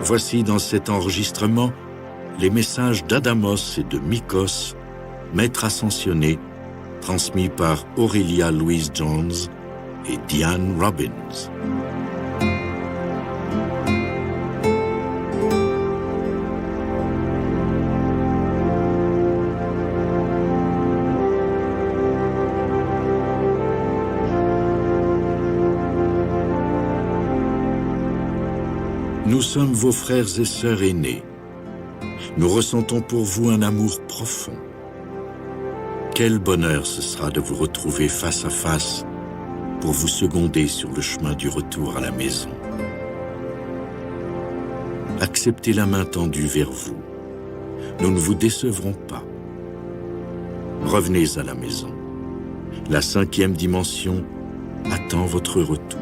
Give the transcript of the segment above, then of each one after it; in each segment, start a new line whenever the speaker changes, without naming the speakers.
Voici dans cet enregistrement les messages d'Adamos et de Mykos, maître ascensionné, transmis par Aurelia Louise Jones et Diane Robbins. Nous sommes vos frères et sœurs aînés. Nous ressentons pour vous un amour profond. Quel bonheur ce sera de vous retrouver face à face pour vous seconder sur le chemin du retour à la maison. Acceptez la main tendue vers vous. Nous ne vous décevrons pas. Revenez à la maison. La 5e dimension attend votre retour.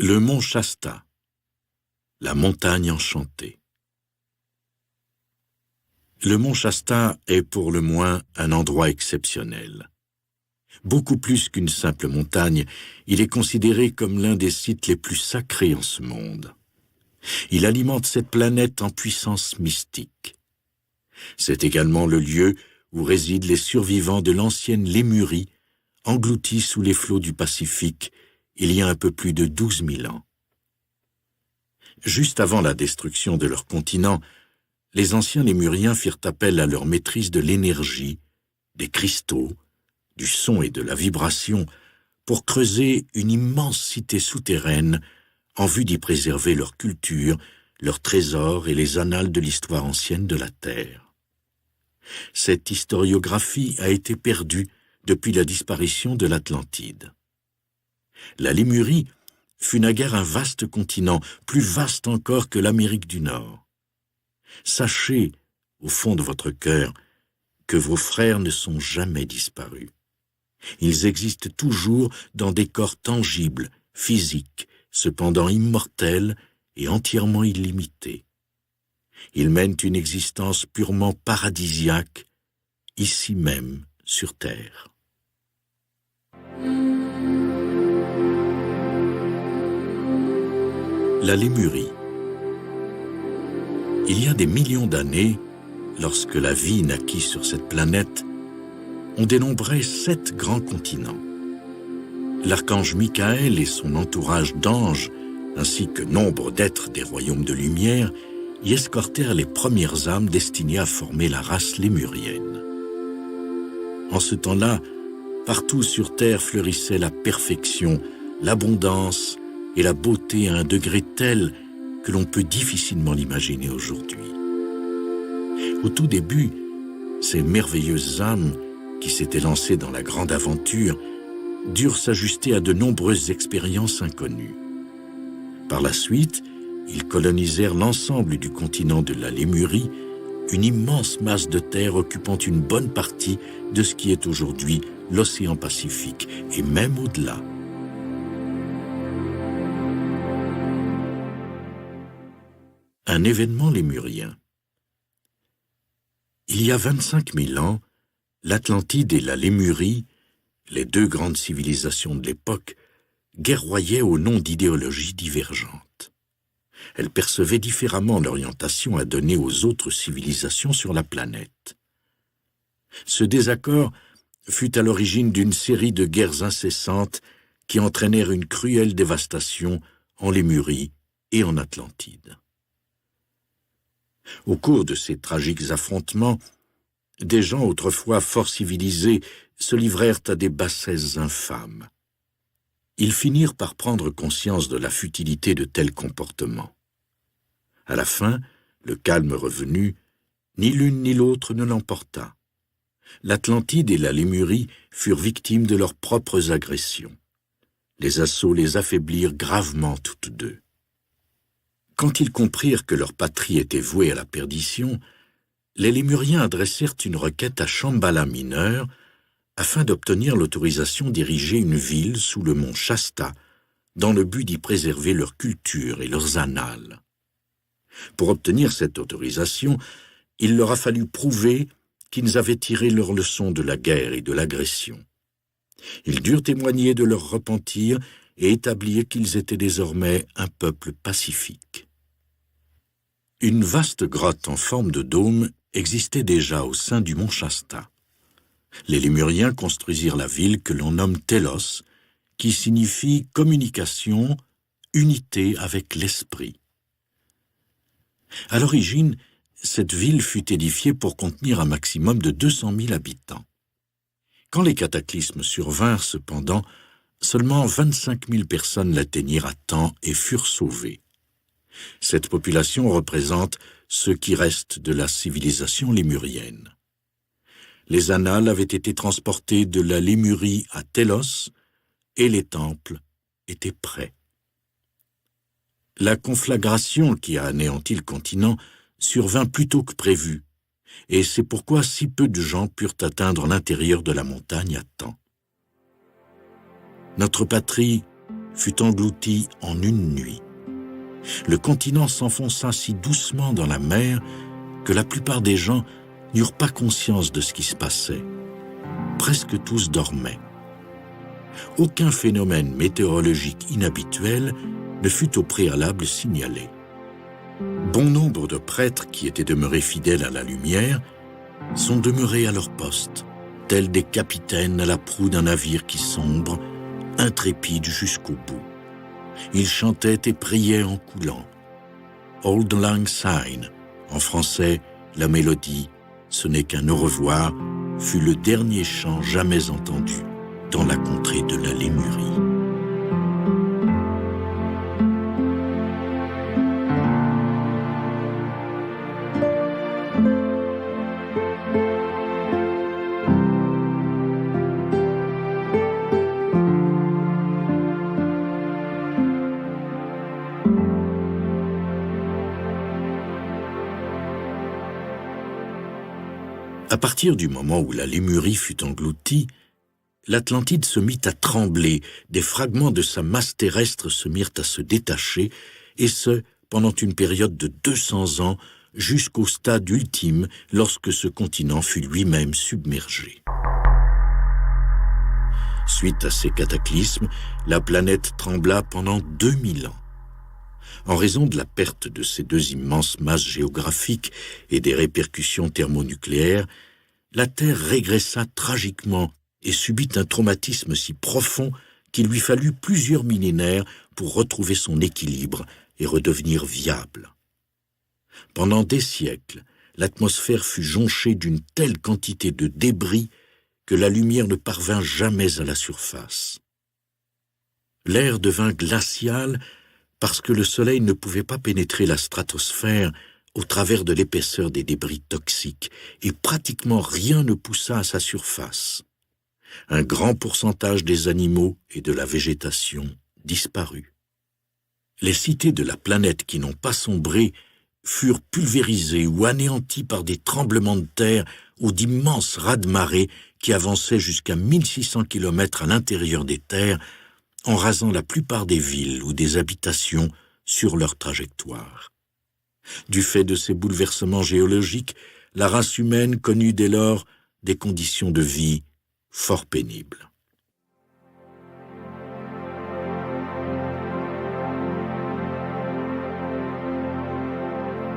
Le mont Shasta, la montagne enchantée. Le mont Shasta est pour le moins un endroit exceptionnel. Beaucoup plus qu'une simple montagne, il est considéré comme l'un des sites les plus sacrés en ce monde. Il alimente cette planète en puissance mystique. C'est également le lieu où résident les survivants de l'ancienne Lémurie, engloutis sous les flots du Pacifique, il y a un peu plus de 12 000 ans. Juste avant la destruction de leur continent, les anciens Lémuriens firent appel à leur maîtrise de l'énergie, des cristaux, du son et de la vibration pour creuser une immense cité souterraine en vue d'y préserver leur culture, leurs trésors et les annales de l'histoire ancienne de la Terre. Cette historiographie a été perdue depuis la disparition de l'Atlantide. La Lémurie fut naguère un vaste continent, plus vaste encore que l'Amérique du Nord. Sachez, au fond de votre cœur, que vos frères ne sont jamais disparus. Ils existent toujours dans des corps tangibles, physiques, cependant immortels et entièrement illimités. Ils mènent une existence purement paradisiaque, ici même, sur Terre. La Lémurie. Il y a des millions d'années, lorsque la vie naquit sur cette planète, on dénombrait 7 grands continents. L'archange Michael et son entourage d'anges, ainsi que nombre d'êtres des royaumes de lumière, y escortèrent les premières âmes destinées à former la race lémurienne. En ce temps-là, partout sur Terre fleurissait la perfection, l'abondance et la beauté à un degré tel que l'on peut difficilement l'imaginer aujourd'hui. Au tout début, ces merveilleuses âmes qui s'étaient lancées dans la grande aventure durent s'ajuster à de nombreuses expériences inconnues. Par la suite, ils colonisèrent l'ensemble du continent de la Lémurie, une immense masse de terre occupant une bonne partie de ce qui est aujourd'hui l'océan Pacifique, et même au-delà. Un événement lémurien. Il y a 25 000 ans, l'Atlantide et la Lémurie, les 2 grandes civilisations de l'époque, guerroyaient au nom d'idéologies divergentes. Elles percevaient différemment l'orientation à donner aux autres civilisations sur la planète. Ce désaccord fut à l'origine d'une série de guerres incessantes qui entraînèrent une cruelle dévastation en Lémurie et en Atlantide. Au cours de ces tragiques affrontements, des gens autrefois fort civilisés se livrèrent à des bassesses infâmes. Ils finirent par prendre conscience de la futilité de tels comportements. À la fin, le calme revenu, ni l'une ni l'autre ne l'emporta. L'Atlantide et la Lémurie furent victimes de leurs propres agressions. Les assauts les affaiblirent gravement toutes deux. Quand ils comprirent que leur patrie était vouée à la perdition, les Lémuriens adressèrent une requête à Shambhala mineur afin d'obtenir l'autorisation d'ériger une ville sous le mont Shasta, dans le but d'y préserver leur culture et leurs annales. Pour obtenir cette autorisation, il leur a fallu prouver qu'ils avaient tiré leur leçon de la guerre et de l'agression. Ils durent témoigner de leur repentir et établir qu'ils étaient désormais un peuple pacifique. Une vaste grotte en forme de dôme existait déjà au sein du mont Shasta. Les Lémuriens construisirent la ville que l'on nomme Télos, qui signifie communication, unité avec l'esprit. À l'origine, cette ville fut édifiée pour contenir un maximum de 200 000 habitants. Quand les cataclysmes survinrent, cependant, seulement 25 000 personnes l'atteignirent à temps et furent sauvées. Cette population représente ce qui reste de la civilisation lémurienne. Les annales avaient été transportés de la Lémurie à Télos et les temples étaient prêts. La conflagration qui a anéanti le continent survint plus tôt que prévu, et c'est pourquoi si peu de gens purent atteindre l'intérieur de la montagne à temps. Notre patrie fut engloutie en une nuit. Le continent s'enfonça si doucement dans la mer que la plupart des gens n'eurent pas conscience de ce qui se passait. Presque tous dormaient. Aucun phénomène météorologique inhabituel ne fut au préalable signalé. Bon nombre de prêtres qui étaient demeurés fidèles à la lumière sont demeurés à leur poste, tels des capitaines à la proue d'un navire qui sombre, intrépides jusqu'au bout. Ils chantaient et priaient en coulant. Auld Lang Syne, en français, la mélodie « Ce n'est qu'un au revoir » fut le dernier chant jamais entendu dans la contrée de la Lémurie. À partir du moment où la Lémurie fut engloutie, l'Atlantide se mit à trembler, des fragments de sa masse terrestre se mirent à se détacher, et ce, pendant une période de 200 ans, jusqu'au stade ultime lorsque ce continent fut lui-même submergé. Suite à ces cataclysmes, la planète trembla pendant 2000 ans. En raison de la perte de ces deux immenses masses géographiques et des répercussions thermonucléaires, la Terre régressa tragiquement et subit un traumatisme si profond qu'il lui fallut plusieurs millénaires pour retrouver son équilibre et redevenir viable. Pendant des siècles, l'atmosphère fut jonchée d'une telle quantité de débris que la lumière ne parvint jamais à la surface. L'air devint glacial parce que le Soleil ne pouvait pas pénétrer la stratosphère au travers de l'épaisseur des débris toxiques, et pratiquement rien ne poussa à sa surface. Un grand pourcentage des animaux et de la végétation disparut. Les cités de la planète qui n'ont pas sombré furent pulvérisées ou anéanties par des tremblements de terre ou d'immenses raz-de-marée qui avançaient jusqu'à 1600 km à l'intérieur des terres, en rasant la plupart des villes ou des habitations sur leur trajectoire. Du fait de ces bouleversements géologiques, la race humaine connut dès lors des conditions de vie fort pénibles.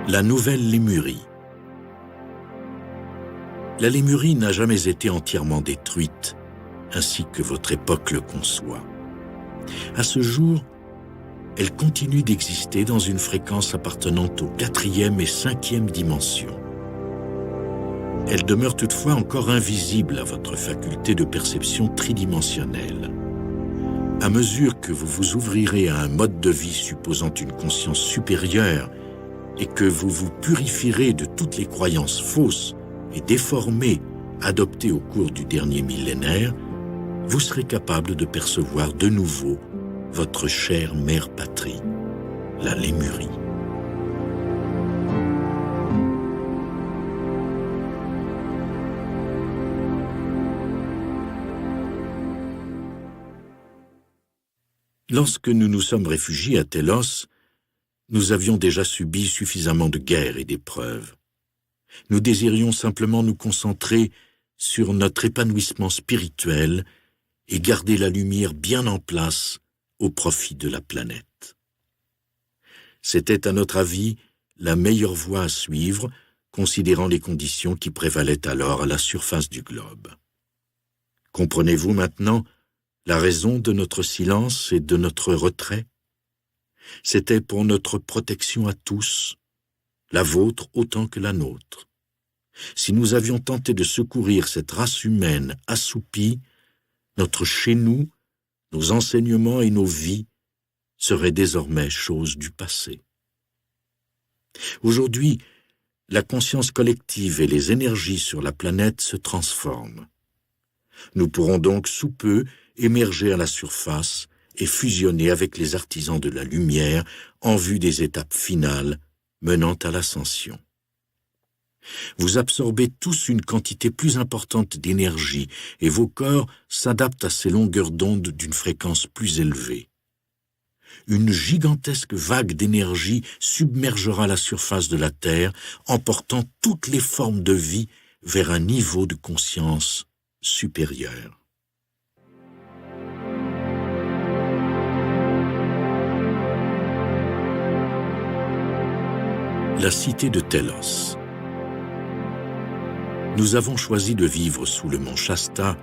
La nouvelle Lémurie. La Lémurie n'a jamais été entièrement détruite, ainsi que votre époque le conçoit. À ce jour, elle continue d'exister dans une fréquence appartenant aux 4e et 5e dimensions. Elle demeure toutefois encore invisible à votre faculté de perception tridimensionnelle. À mesure que vous vous ouvrirez à un mode de vie supposant une conscience supérieure et que vous vous purifierez de toutes les croyances fausses et déformées adoptées au cours du dernier millénaire, vous serez capable de percevoir de nouveau votre chère mère patrie, la Lémurie. Lorsque nous nous sommes réfugiés à Télos, nous avions déjà subi suffisamment de guerres et d'épreuves. Nous désirions simplement nous concentrer sur notre épanouissement spirituel et garder la lumière bien en place au profit de la planète. C'était, à notre avis, la meilleure voie à suivre, considérant les conditions qui prévalaient alors à la surface du globe. Comprenez-vous maintenant la raison de notre silence et de notre retrait? C'était pour notre protection à tous, la vôtre autant que la nôtre. Si nous avions tenté de secourir cette race humaine assoupie, notre chez-nous, nos enseignements et nos vies seraient désormais choses du passé. Aujourd'hui, la conscience collective et les énergies sur la planète se transforment. Nous pourrons donc sous peu émerger à la surface et fusionner avec les artisans de la lumière en vue des étapes finales menant à l'ascension. Vous absorbez tous une quantité plus importante d'énergie et vos corps s'adaptent à ces longueurs d'onde d'une fréquence plus élevée. Une gigantesque vague d'énergie submergera la surface de la Terre, emportant toutes les formes de vie vers un niveau de conscience supérieur. La cité de Télos. Nous avons choisi de vivre sous le mont Shasta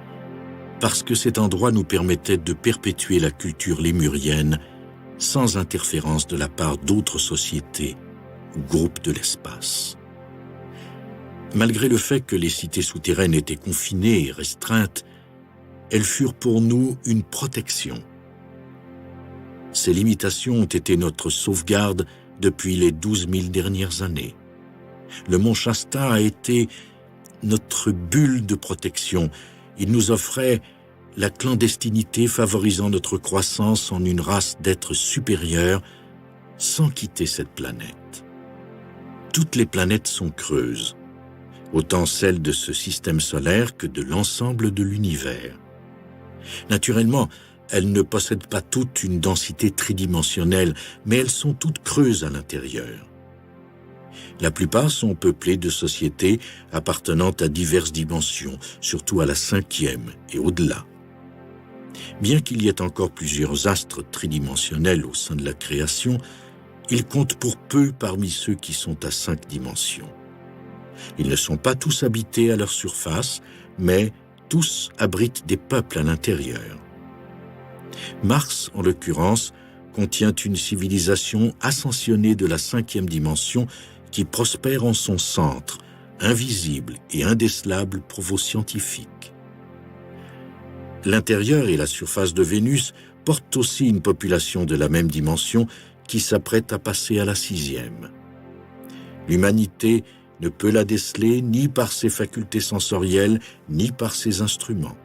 parce que cet endroit nous permettait de perpétuer la culture lémurienne sans interférence de la part d'autres sociétés ou groupes de l'espace. Malgré le fait que les cités souterraines étaient confinées et restreintes, elles furent pour nous une protection. Ces limitations ont été notre sauvegarde depuis les 12 000 dernières années. Le mont Shasta a été notre bulle de protection. Il nous offrait la clandestinité favorisant notre croissance en une race d'êtres supérieurs sans quitter cette planète. Toutes les planètes sont creuses, autant celles de ce système solaire que de l'ensemble de l'univers. Naturellement, elles ne possèdent pas toutes une densité tridimensionnelle, mais elles sont toutes creuses à l'intérieur. La plupart sont peuplées de sociétés appartenant à diverses dimensions, surtout à la 5e et au-delà. Bien qu'il y ait encore plusieurs astres tridimensionnels au sein de la création, ils comptent pour peu parmi ceux qui sont à 5 dimensions. Ils ne sont pas tous habités à leur surface, mais tous abritent des peuples à l'intérieur. Mars, en l'occurrence, contient une civilisation ascensionnée de la 5e dimension qui prospère en son centre, invisible et indécelable pour vos scientifiques. L'intérieur et la surface de Vénus portent aussi une population de la même dimension qui s'apprête à passer à la 6e. L'humanité ne peut la déceler ni par ses facultés sensorielles, ni par ses instruments.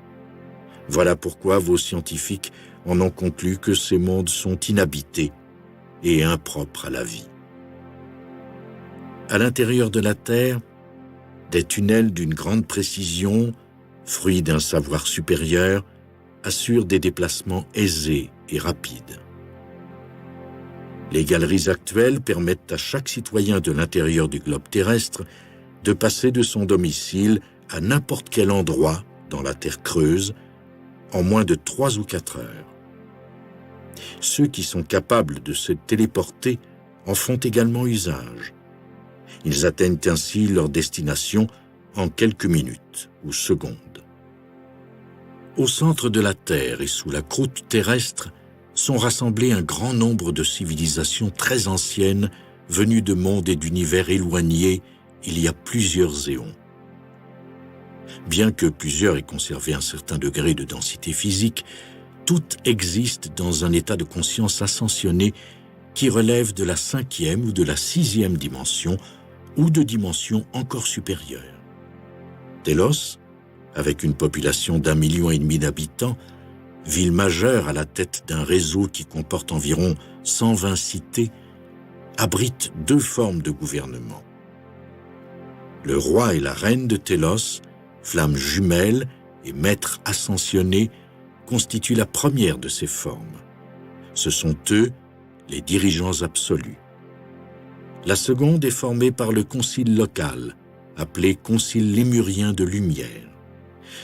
Voilà pourquoi vos scientifiques en ont conclu que ces mondes sont inhabités et impropres à la vie. À l'intérieur de la Terre, des tunnels d'une grande précision, fruits d'un savoir supérieur, assurent des déplacements aisés et rapides. Les galeries actuelles permettent à chaque citoyen de l'intérieur du globe terrestre de passer de son domicile à n'importe quel endroit dans la Terre creuse en moins de 3 ou 4 heures. Ceux qui sont capables de se téléporter en font également usage. Ils atteignent ainsi leur destination en quelques minutes ou secondes. Au centre de la Terre et sous la croûte terrestre sont rassemblés un grand nombre de civilisations très anciennes venues de mondes et d'univers éloignés il y a plusieurs éons. Bien que plusieurs aient conservé un certain degré de densité physique, toutes existent dans un état de conscience ascensionné qui relève de la 5e ou de la 6e dimension ou de dimensions encore supérieures. Télos, avec une population d'1,5 million d'habitants, ville majeure à la tête d'un réseau qui comporte environ 120 cités, abrite 2 formes de gouvernement. Le roi et la reine de Télos, flammes jumelles et maîtres ascensionnés, constituent la première de ces formes. Ce sont eux les dirigeants absolus. La seconde est formée par le concile local, appelé Concile lémurien de lumière.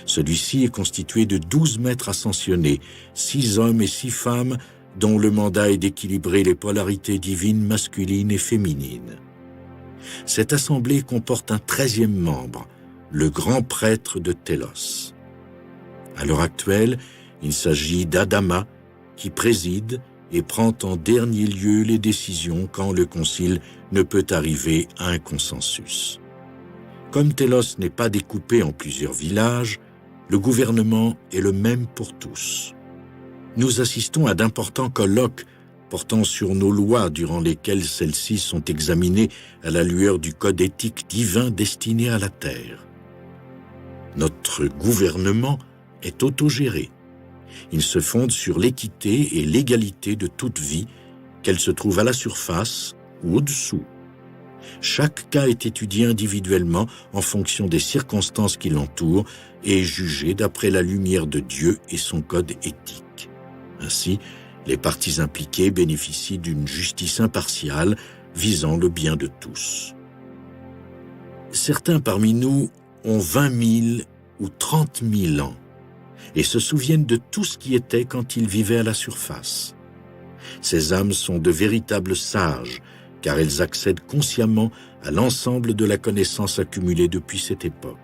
Celui-ci est constitué de 12 maîtres ascensionnés, 6 hommes et 6 femmes, dont le mandat est d'équilibrer les polarités divines masculines et féminines. Cette assemblée comporte un 13e membre, le grand prêtre de Télos. À l'heure actuelle, il s'agit d'Adama, qui préside et prend en dernier lieu les décisions quand le concile ne peut arriver à un consensus. Comme Télos n'est pas découpé en plusieurs villages, le gouvernement est le même pour tous. Nous assistons à d'importants colloques portant sur nos lois durant lesquelles celles-ci sont examinées à la lueur du code éthique divin destiné à la Terre. Notre gouvernement est autogéré. Il se fonde sur l'équité et l'égalité de toute vie, qu'elle se trouve à la surface ou au-dessous. Chaque cas est étudié individuellement en fonction des circonstances qui l'entourent et est jugé d'après la lumière de Dieu et son code éthique. Ainsi, les parties impliquées bénéficient d'une justice impartiale visant le bien de tous. Certains parmi nous ont 20 000 ou 30 000 ans et se souviennent de tout ce qui était quand ils vivaient à la surface. Ces âmes sont de véritables sages, car elles accèdent consciemment à l'ensemble de la connaissance accumulée depuis cette époque.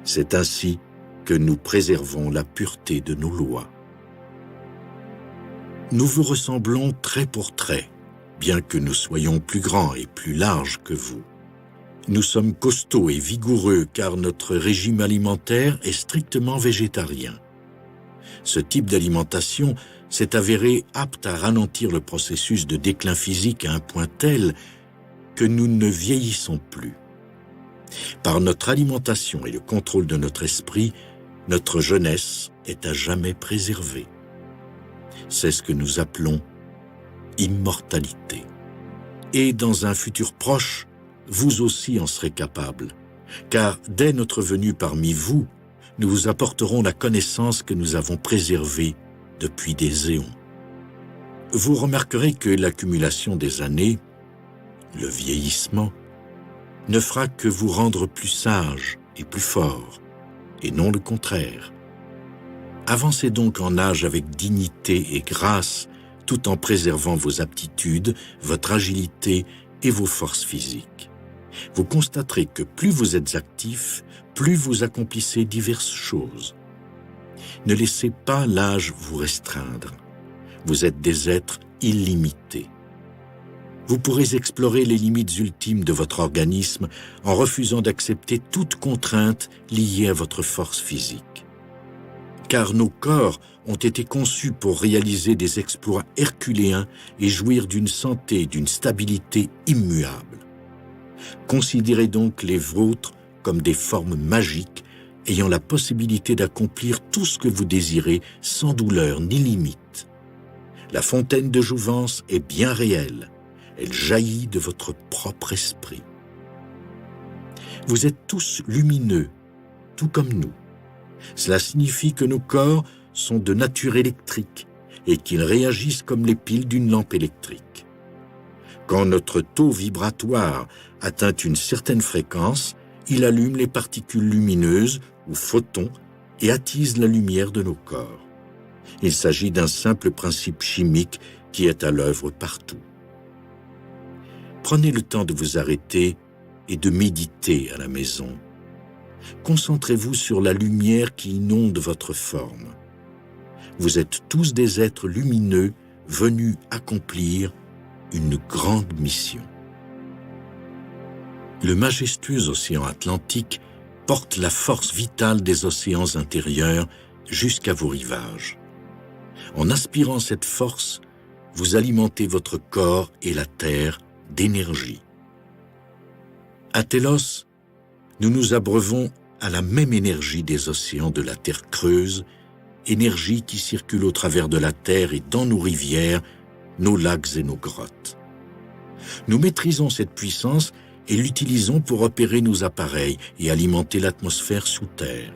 C'est ainsi que nous préservons la pureté de nos lois. Nous vous ressemblons trait pour trait, bien que nous soyons plus grands et plus larges que vous. Nous sommes costauds et vigoureux car notre régime alimentaire est strictement végétarien. Ce type d'alimentation s'est avéré apte à ralentir le processus de déclin physique à un point tel que nous ne vieillissons plus. Par notre alimentation et le contrôle de notre esprit, notre jeunesse est à jamais préservée. C'est ce que nous appelons immortalité. Et dans un futur proche, vous aussi en serez capable, car dès notre venue parmi vous, nous vous apporterons la connaissance que nous avons préservée depuis des éons. Vous remarquerez que l'accumulation des années, le vieillissement, ne fera que vous rendre plus sage et plus fort, et non le contraire. Avancez donc en âge avec dignité et grâce, tout en préservant vos aptitudes, votre agilité et vos forces physiques. Vous constaterez que plus vous êtes actif, plus vous accomplissez diverses choses. Ne laissez pas l'âge vous restreindre. Vous êtes des êtres illimités. Vous pourrez explorer les limites ultimes de votre organisme en refusant d'accepter toute contrainte liée à votre force physique. Car nos corps ont été conçus pour réaliser des exploits herculéens et jouir d'une santé et d'une stabilité immuables. Considérez donc les vôtres comme des formes magiques ayant la possibilité d'accomplir tout ce que vous désirez sans douleur ni limite. La fontaine de jouvence est bien réelle. Elle jaillit de votre propre esprit. Vous êtes tous lumineux, tout comme nous. Cela signifie que nos corps sont de nature électrique et qu'ils réagissent comme les piles d'une lampe électrique. Quand notre taux vibratoire atteint une certaine fréquence, il allume les particules lumineuses ou photons et attise la lumière de nos corps. Il s'agit d'un simple principe chimique qui est à l'œuvre partout. Prenez le temps de vous arrêter et de méditer à la maison. Concentrez-vous sur la lumière qui inonde votre forme. Vous êtes tous des êtres lumineux venus accomplir une grande mission. Le majestueux océan Atlantique porte la force vitale des océans intérieurs jusqu'à vos rivages. En aspirant cette force, vous alimentez votre corps et la terre d'énergie. À Télos, nous nous abreuvons à la même énergie des océans de la terre creuse, énergie qui circule au travers de la terre et dans nos rivières, nos lacs et nos grottes. Nous maîtrisons cette puissance et l'utilisons pour opérer nos appareils et alimenter l'atmosphère sous terre.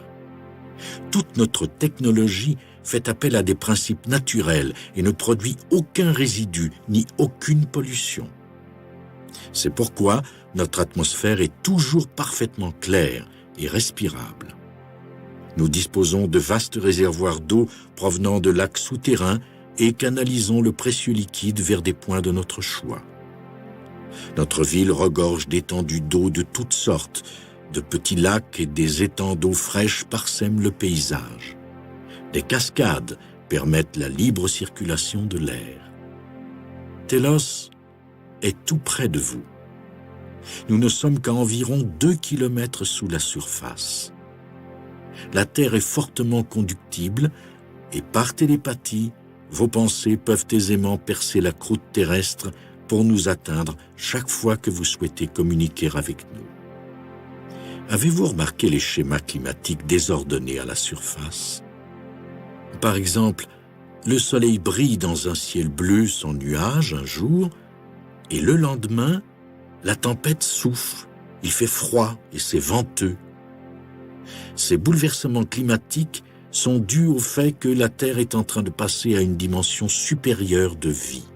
Toute notre technologie fait appel à des principes naturels et ne produit aucun résidu ni aucune pollution. C'est pourquoi notre atmosphère est toujours parfaitement claire et respirable. Nous disposons de vastes réservoirs d'eau provenant de lacs souterrains et canalisons le précieux liquide vers des points de notre choix. Notre ville regorge d'étendues d'eau de toutes sortes, de petits lacs et des étangs d'eau fraîche parsèment le paysage. Des cascades permettent la libre circulation de l'air. Telos est tout près de vous. Nous ne sommes qu'à environ 2 kilomètres sous la surface. La Terre est fortement conductible et par télépathie, vos pensées peuvent aisément percer la croûte terrestre pour nous atteindre chaque fois que vous souhaitez communiquer avec nous. Avez-vous remarqué les schémas climatiques désordonnés à la surface? Par exemple, le soleil brille dans un ciel bleu sans nuages un jour, et le lendemain, la tempête souffle, il fait froid et c'est venteux. Ces bouleversements climatiques sont dus au fait que la Terre est en train de passer à une dimension supérieure de vie.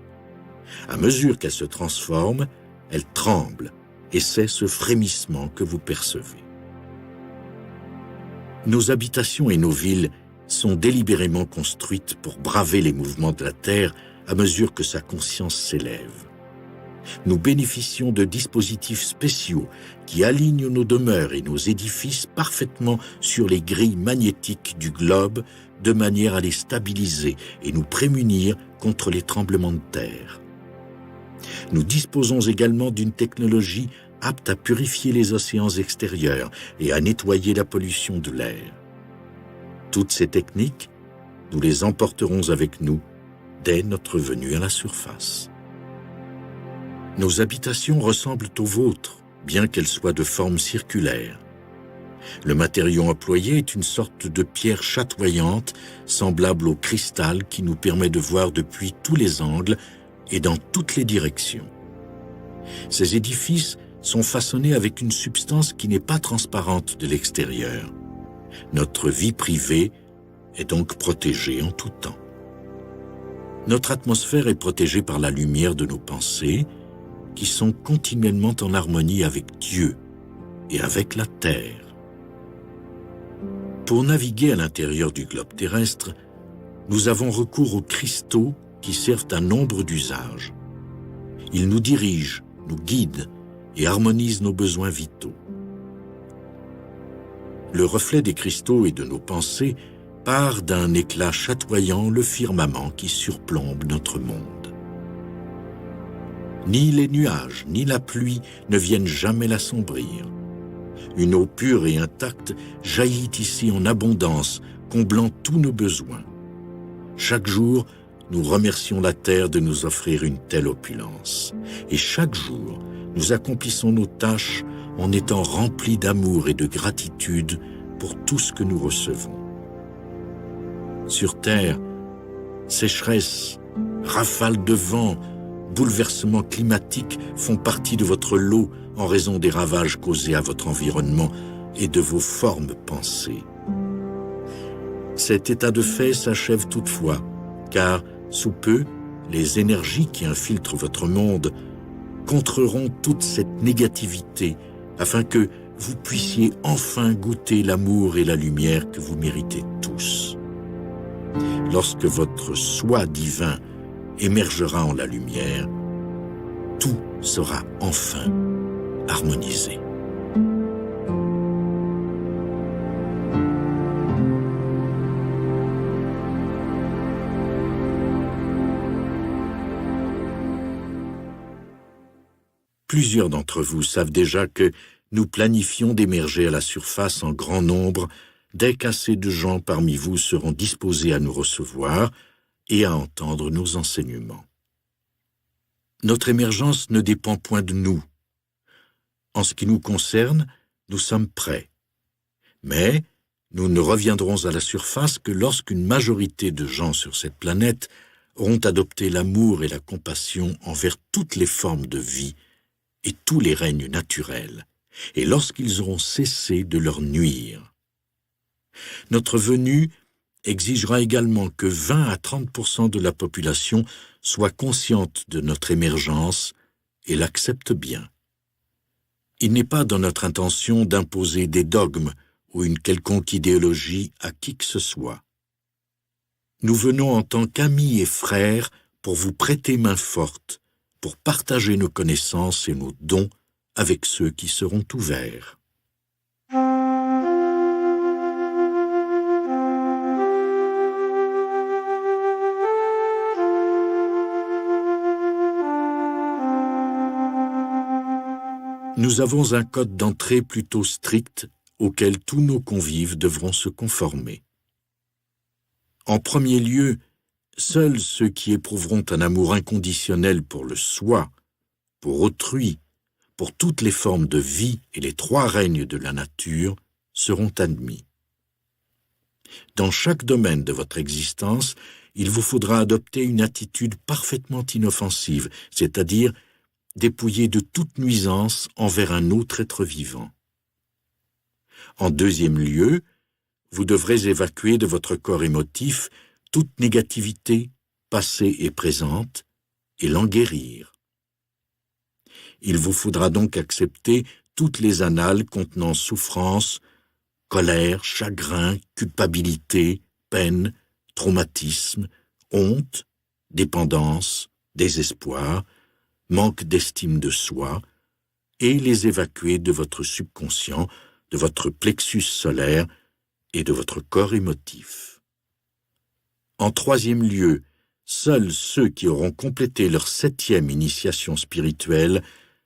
À mesure qu'elle se transforme, elle tremble, et c'est ce frémissement que vous percevez. Nos habitations et nos villes sont délibérément construites pour braver les mouvements de la Terre à mesure que sa conscience s'élève. Nous bénéficions de dispositifs spéciaux qui alignent nos demeures et nos édifices parfaitement sur les grilles magnétiques du globe de manière à les stabiliser et nous prémunir contre les tremblements de terre. Nous disposons également d'une technologie apte à purifier les océans extérieurs et à nettoyer la pollution de l'air. Toutes ces techniques, nous les emporterons avec nous dès notre venue à la surface. Nos habitations ressemblent aux vôtres, bien qu'elles soient de forme circulaire. Le matériau employé est une sorte de pierre chatoyante, semblable au cristal qui nous permet de voir depuis tous les angles et dans toutes les directions. Ces édifices sont façonnés avec une substance qui n'est pas transparente de l'extérieur. Notre vie privée est donc protégée en tout temps. Notre atmosphère est protégée par la lumière de nos pensées, qui sont continuellement en harmonie avec Dieu et avec la Terre. Pour naviguer à l'intérieur du globe terrestre, nous avons recours aux cristaux qui servent à nombre d'usages. Ils nous dirigent, nous guident et harmonisent nos besoins vitaux. Le reflet des cristaux et de nos pensées part d'un éclat chatoyant le firmament qui surplombe notre monde. Ni les nuages, ni la pluie ne viennent jamais l'assombrir. Une eau pure et intacte jaillit ici en abondance, comblant tous nos besoins. Chaque jour, nous remercions la terre de nous offrir une telle opulence. Et chaque jour, nous accomplissons nos tâches en étant remplis d'amour et de gratitude pour tout ce que nous recevons. Sur terre, sécheresse, rafales de vent, bouleversements climatiques font partie de votre lot en raison des ravages causés à votre environnement et de vos formes pensées. Cet état de fait s'achève toutefois, car, sous peu, les énergies qui infiltrent votre monde contreront toute cette négativité afin que vous puissiez enfin goûter l'amour et la lumière que vous méritez tous. Lorsque votre soi divin émergera en la lumière, tout sera enfin harmonisé. Plusieurs d'entre vous savent déjà que nous planifions d'émerger à la surface en grand nombre dès qu'assez de gens parmi vous seront disposés à nous recevoir et à entendre nos enseignements. Notre émergence ne dépend point de nous. En ce qui nous concerne, nous sommes prêts. Mais nous ne reviendrons à la surface que lorsqu'une majorité de gens sur cette planète auront adopté l'amour et la compassion envers toutes les formes de vie et tous les règnes naturels, et lorsqu'ils auront cessé de leur nuire. Notre venue exigera également que 20 à 30% de la population soit consciente de notre émergence et l'accepte bien. Il n'est pas dans notre intention d'imposer des dogmes ou une quelconque idéologie à qui que ce soit. Nous venons en tant qu'amis et frères pour vous prêter main forte, pour partager nos connaissances et nos dons avec ceux qui seront ouverts. Nous avons un code d'entrée plutôt strict auquel tous nos convives devront se conformer. En premier lieu, seuls ceux qui éprouveront un amour inconditionnel pour le soi, pour autrui, pour toutes les formes de vie et les trois règnes de la nature seront admis. Dans chaque domaine de votre existence, il vous faudra adopter une attitude parfaitement inoffensive, c'est-à-dire dépouillé de toute nuisance envers un autre être vivant. En deuxième lieu, vous devrez évacuer de votre corps émotif toute négativité, passée et présente, et l'en guérir. Il vous faudra donc accepter toutes les annales contenant souffrance, colère, chagrin, culpabilité, peine, traumatisme, honte, dépendance, désespoir, manque d'estime de soi, et les évacuer de votre subconscient, de votre plexus solaire et de votre corps émotif. En troisième lieu, seuls ceux qui auront complété leur 7e initiation spirituelle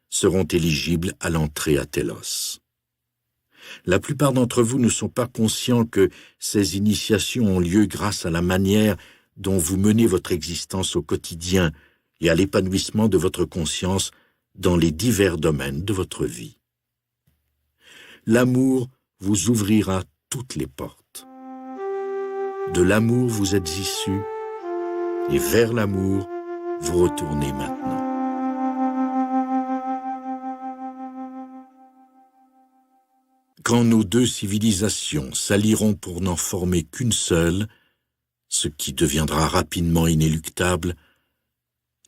seront éligibles à l'entrée à Télos. La plupart d'entre vous ne sont pas conscients que ces initiations ont lieu grâce à la manière dont vous menez votre existence au quotidien et à l'épanouissement de votre conscience dans les divers domaines de votre vie. L'amour vous ouvrira toutes les portes. De l'amour vous êtes issus, et vers l'amour vous retournez maintenant. Quand nos deux civilisations s'allieront pour n'en former qu'une seule, ce qui deviendra rapidement inéluctable,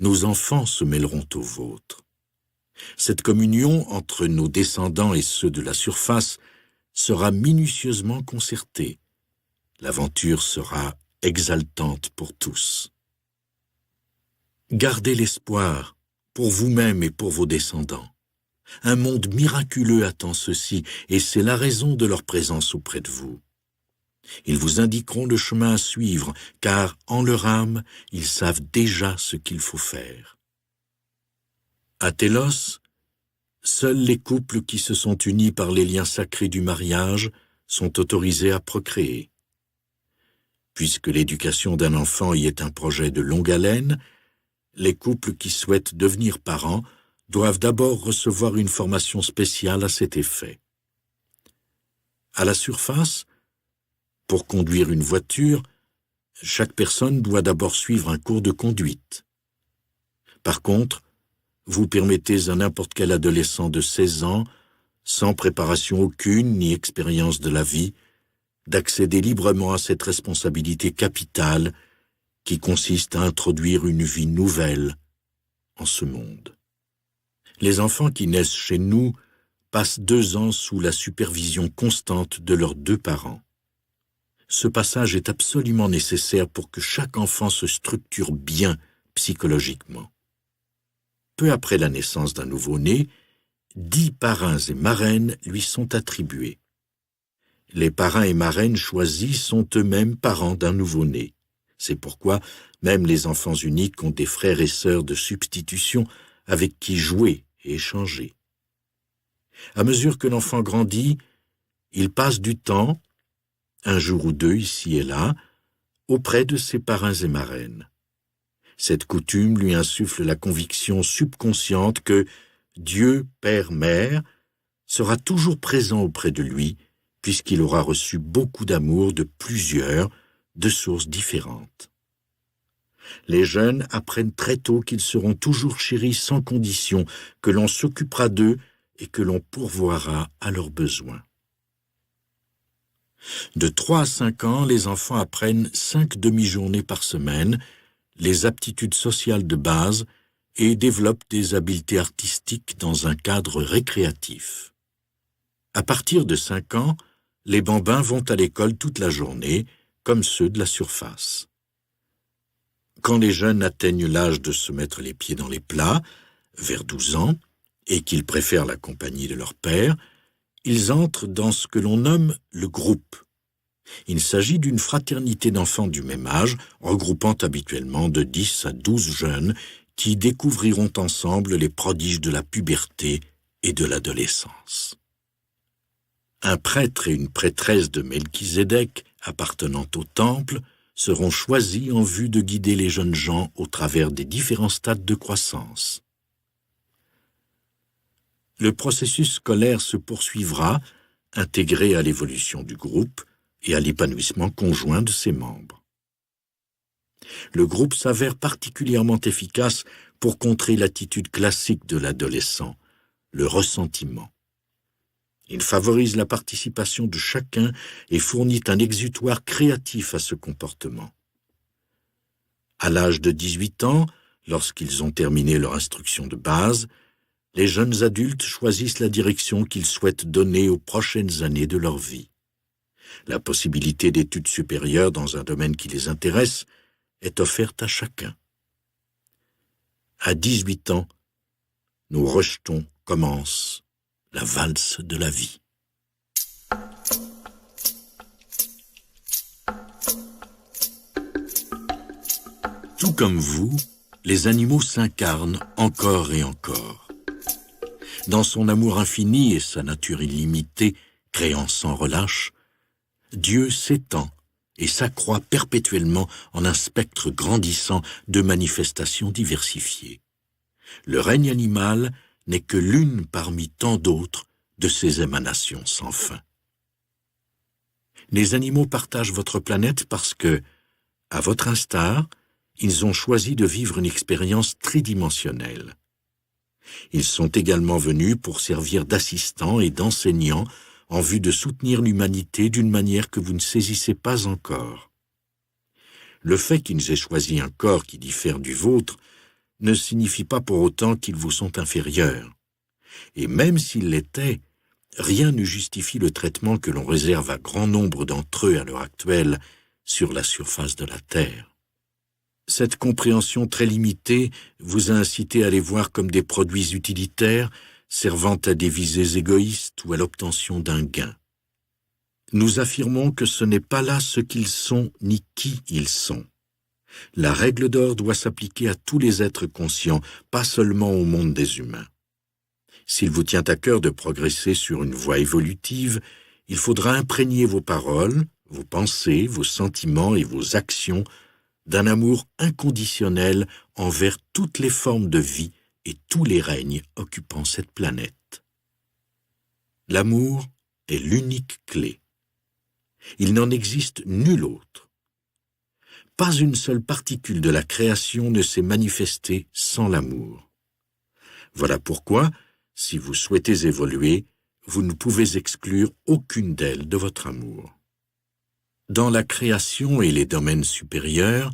nos enfants se mêleront aux vôtres. Cette communion entre nos descendants et ceux de la surface sera minutieusement concertée. L'aventure sera exaltante pour tous. Gardez l'espoir pour vous-même et pour vos descendants. Un monde miraculeux attend ceux-ci, et c'est la raison de leur présence auprès de vous. Ils vous indiqueront le chemin à suivre, car en leur âme, ils savent déjà ce qu'il faut faire. À Télos, seuls les couples qui se sont unis par les liens sacrés du mariage sont autorisés à procréer. Puisque l'éducation d'un enfant y est un projet de longue haleine, les couples qui souhaitent devenir parents doivent d'abord recevoir une formation spéciale à cet effet. À la surface, pour conduire une voiture, chaque personne doit d'abord suivre un cours de conduite. Par contre, vous permettez à n'importe quel adolescent de 16 ans, sans préparation aucune ni expérience de la vie, d'accéder librement à cette responsabilité capitale qui consiste à introduire une vie nouvelle en ce monde. Les enfants qui naissent chez nous passent 2 ans sous la supervision constante de leurs 2 parents. Ce passage est absolument nécessaire pour que chaque enfant se structure bien psychologiquement. Peu après la naissance d'un nouveau-né, 10 parrains et marraines lui sont attribués. Les parrains et marraines choisis sont eux-mêmes parents d'un nouveau-né. C'est pourquoi même les enfants uniques ont des frères et sœurs de substitution avec qui jouer et échanger. À mesure que l'enfant grandit, il passe du temps, un jour ou 2 ici et là, auprès de ses parrains et marraines. Cette coutume lui insuffle la conviction subconsciente que Dieu, Père, Mère, sera toujours présent auprès de lui, puisqu'il aura reçu beaucoup d'amour de plusieurs, de sources différentes. Les jeunes apprennent très tôt qu'ils seront toujours chéris sans condition, que l'on s'occupera d'eux et que l'on pourvoira à leurs besoins. De 3 à 5 ans, les enfants apprennent 5 demi-journées par semaine, les aptitudes sociales de base et développent des habiletés artistiques dans un cadre récréatif. À partir de 5 ans, les bambins vont à l'école toute la journée, comme ceux de la surface. Quand les jeunes atteignent l'âge de se mettre les pieds dans les plats, vers 12 ans, et qu'ils préfèrent la compagnie de leur père, ils entrent dans ce que l'on nomme le groupe. Il s'agit d'une fraternité d'enfants du même âge, regroupant habituellement de 10 à 12 jeunes qui découvriront ensemble les prodiges de la puberté et de l'adolescence. Un prêtre et une prêtresse de Melchizedek, appartenant au temple, seront choisis en vue de guider les jeunes gens au travers des différents stades de croissance. Le processus scolaire se poursuivra, intégré à l'évolution du groupe et à l'épanouissement conjoint de ses membres. Le groupe s'avère particulièrement efficace pour contrer l'attitude classique de l'adolescent, le ressentiment. Il favorise la participation de chacun et fournit un exutoire créatif à ce comportement. À l'âge de 18 ans, lorsqu'ils ont terminé leur instruction de base, les jeunes adultes choisissent la direction qu'ils souhaitent donner aux prochaines années de leur vie. La possibilité d'études supérieures dans un domaine qui les intéresse est offerte à chacun. À 18 ans, nous rejetons commence la valse de la vie. Tout comme vous, les animaux s'incarnent encore et encore. Dans son amour infini et sa nature illimitée, créant sans relâche, Dieu s'étend et s'accroît perpétuellement en un spectre grandissant de manifestations diversifiées. Le règne animal n'est que l'une parmi tant d'autres de ces émanations sans fin. Les animaux partagent votre planète parce que, à votre instar, ils ont choisi de vivre une expérience tridimensionnelle. Ils sont également venus pour servir d'assistants et d'enseignants en vue de soutenir l'humanité d'une manière que vous ne saisissez pas encore. Le fait qu'ils aient choisi un corps qui diffère du vôtre ne signifie pas pour autant qu'ils vous sont inférieurs. Et même s'ils l'étaient, rien ne justifie le traitement que l'on réserve à grand nombre d'entre eux à l'heure actuelle sur la surface de la Terre. Cette compréhension très limitée vous a incité à les voir comme des produits utilitaires servant à des visées égoïstes ou à l'obtention d'un gain. Nous affirmons que ce n'est pas là ce qu'ils sont ni qui ils sont. La règle d'or doit s'appliquer à tous les êtres conscients, pas seulement au monde des humains. S'il vous tient à cœur de progresser sur une voie évolutive, il faudra imprégner vos paroles, vos pensées, vos sentiments et vos actions d'un amour inconditionnel envers toutes les formes de vie et tous les règnes occupant cette planète. L'amour est l'unique clé. Il n'en existe nul autre. Pas une seule particule de la création ne s'est manifestée sans l'amour. Voilà pourquoi, si vous souhaitez évoluer, vous ne pouvez exclure aucune d'elles de votre amour. Dans la création et les domaines supérieurs,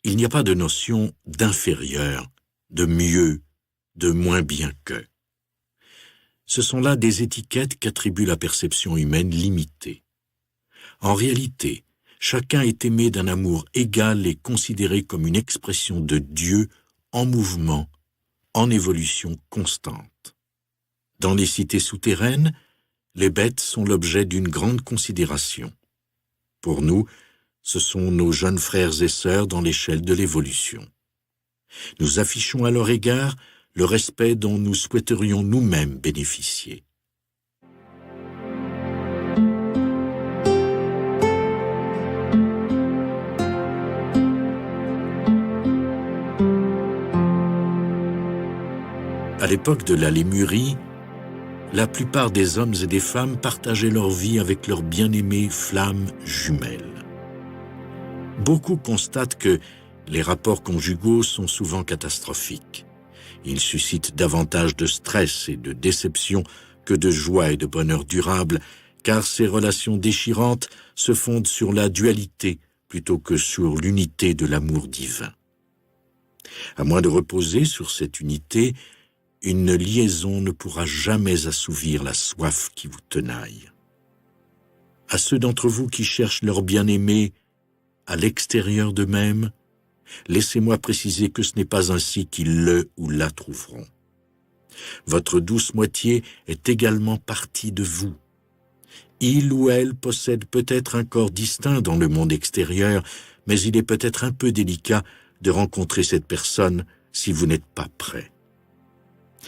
il n'y a pas de notion d'inférieur, de mieux, de moins bien que. Ce sont là des étiquettes qu'attribue la perception humaine limitée. En réalité, chacun est aimé d'un amour égal et considéré comme une expression de Dieu en mouvement, en évolution constante. Dans les cités souterraines, les bêtes sont l'objet d'une grande considération. Pour nous, ce sont nos jeunes frères et sœurs dans l'échelle de l'évolution. Nous affichons à leur égard le respect dont nous souhaiterions nous-mêmes bénéficier. À l'époque de la Lémurie, la plupart des hommes et des femmes partageaient leur vie avec leurs bien-aimées flammes jumelles. Beaucoup constatent que les rapports conjugaux sont souvent catastrophiques. Ils suscitent davantage de stress et de déception que de joie et de bonheur durable, car ces relations déchirantes se fondent sur la dualité plutôt que sur l'unité de l'amour divin. À moins de reposer sur cette unité, une liaison ne pourra jamais assouvir la soif qui vous tenaille. À ceux d'entre vous qui cherchent leur bien-aimé à l'extérieur d'eux-mêmes, laissez-moi préciser que ce n'est pas ainsi qu'ils le ou la trouveront. Votre douce moitié est également partie de vous. Il ou elle possède peut-être un corps distinct dans le monde extérieur, mais il est peut-être un peu délicat de rencontrer cette personne si vous n'êtes pas prêt.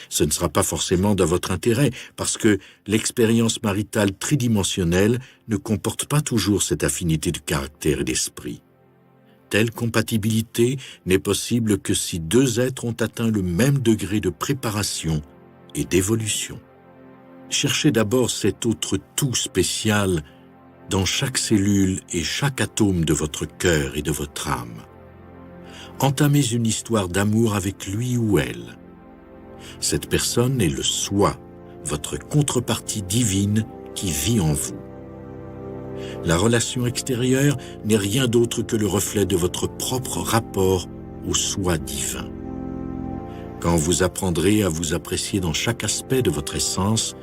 Ce ne sera pas forcément dans votre intérêt, parce que l'expérience maritale tridimensionnelle ne comporte pas toujours cette affinité de caractère et d'esprit. Telle compatibilité n'est possible que si deux êtres ont atteint le même degré de préparation et d'évolution. Cherchez d'abord cet autre tout spécial dans chaque cellule et chaque atome de votre cœur et de votre âme. Entamez une histoire d'amour avec lui ou elle. Cette personne est le soi, votre contrepartie divine qui vit en vous. La relation extérieure n'est rien d'autre que le reflet de votre propre rapport au soi divin. Quand vous apprendrez à vous apprécier dans chaque aspect de votre essence,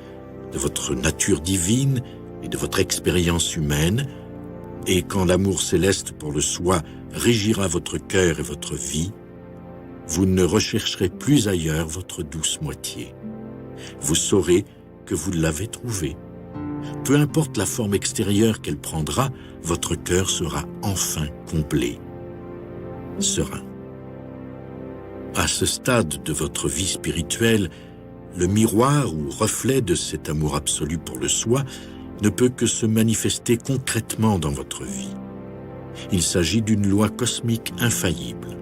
de votre nature divine et de votre expérience humaine, et quand l'amour céleste pour le soi régira votre cœur et votre vie, vous ne rechercherez plus ailleurs votre douce moitié. Vous saurez que vous l'avez trouvée. Peu importe la forme extérieure qu'elle prendra, votre cœur sera enfin comblé, serein. À ce stade de votre vie spirituelle, le miroir ou reflet de cet amour absolu pour le soi ne peut que se manifester concrètement dans votre vie. Il s'agit d'une loi cosmique infaillible.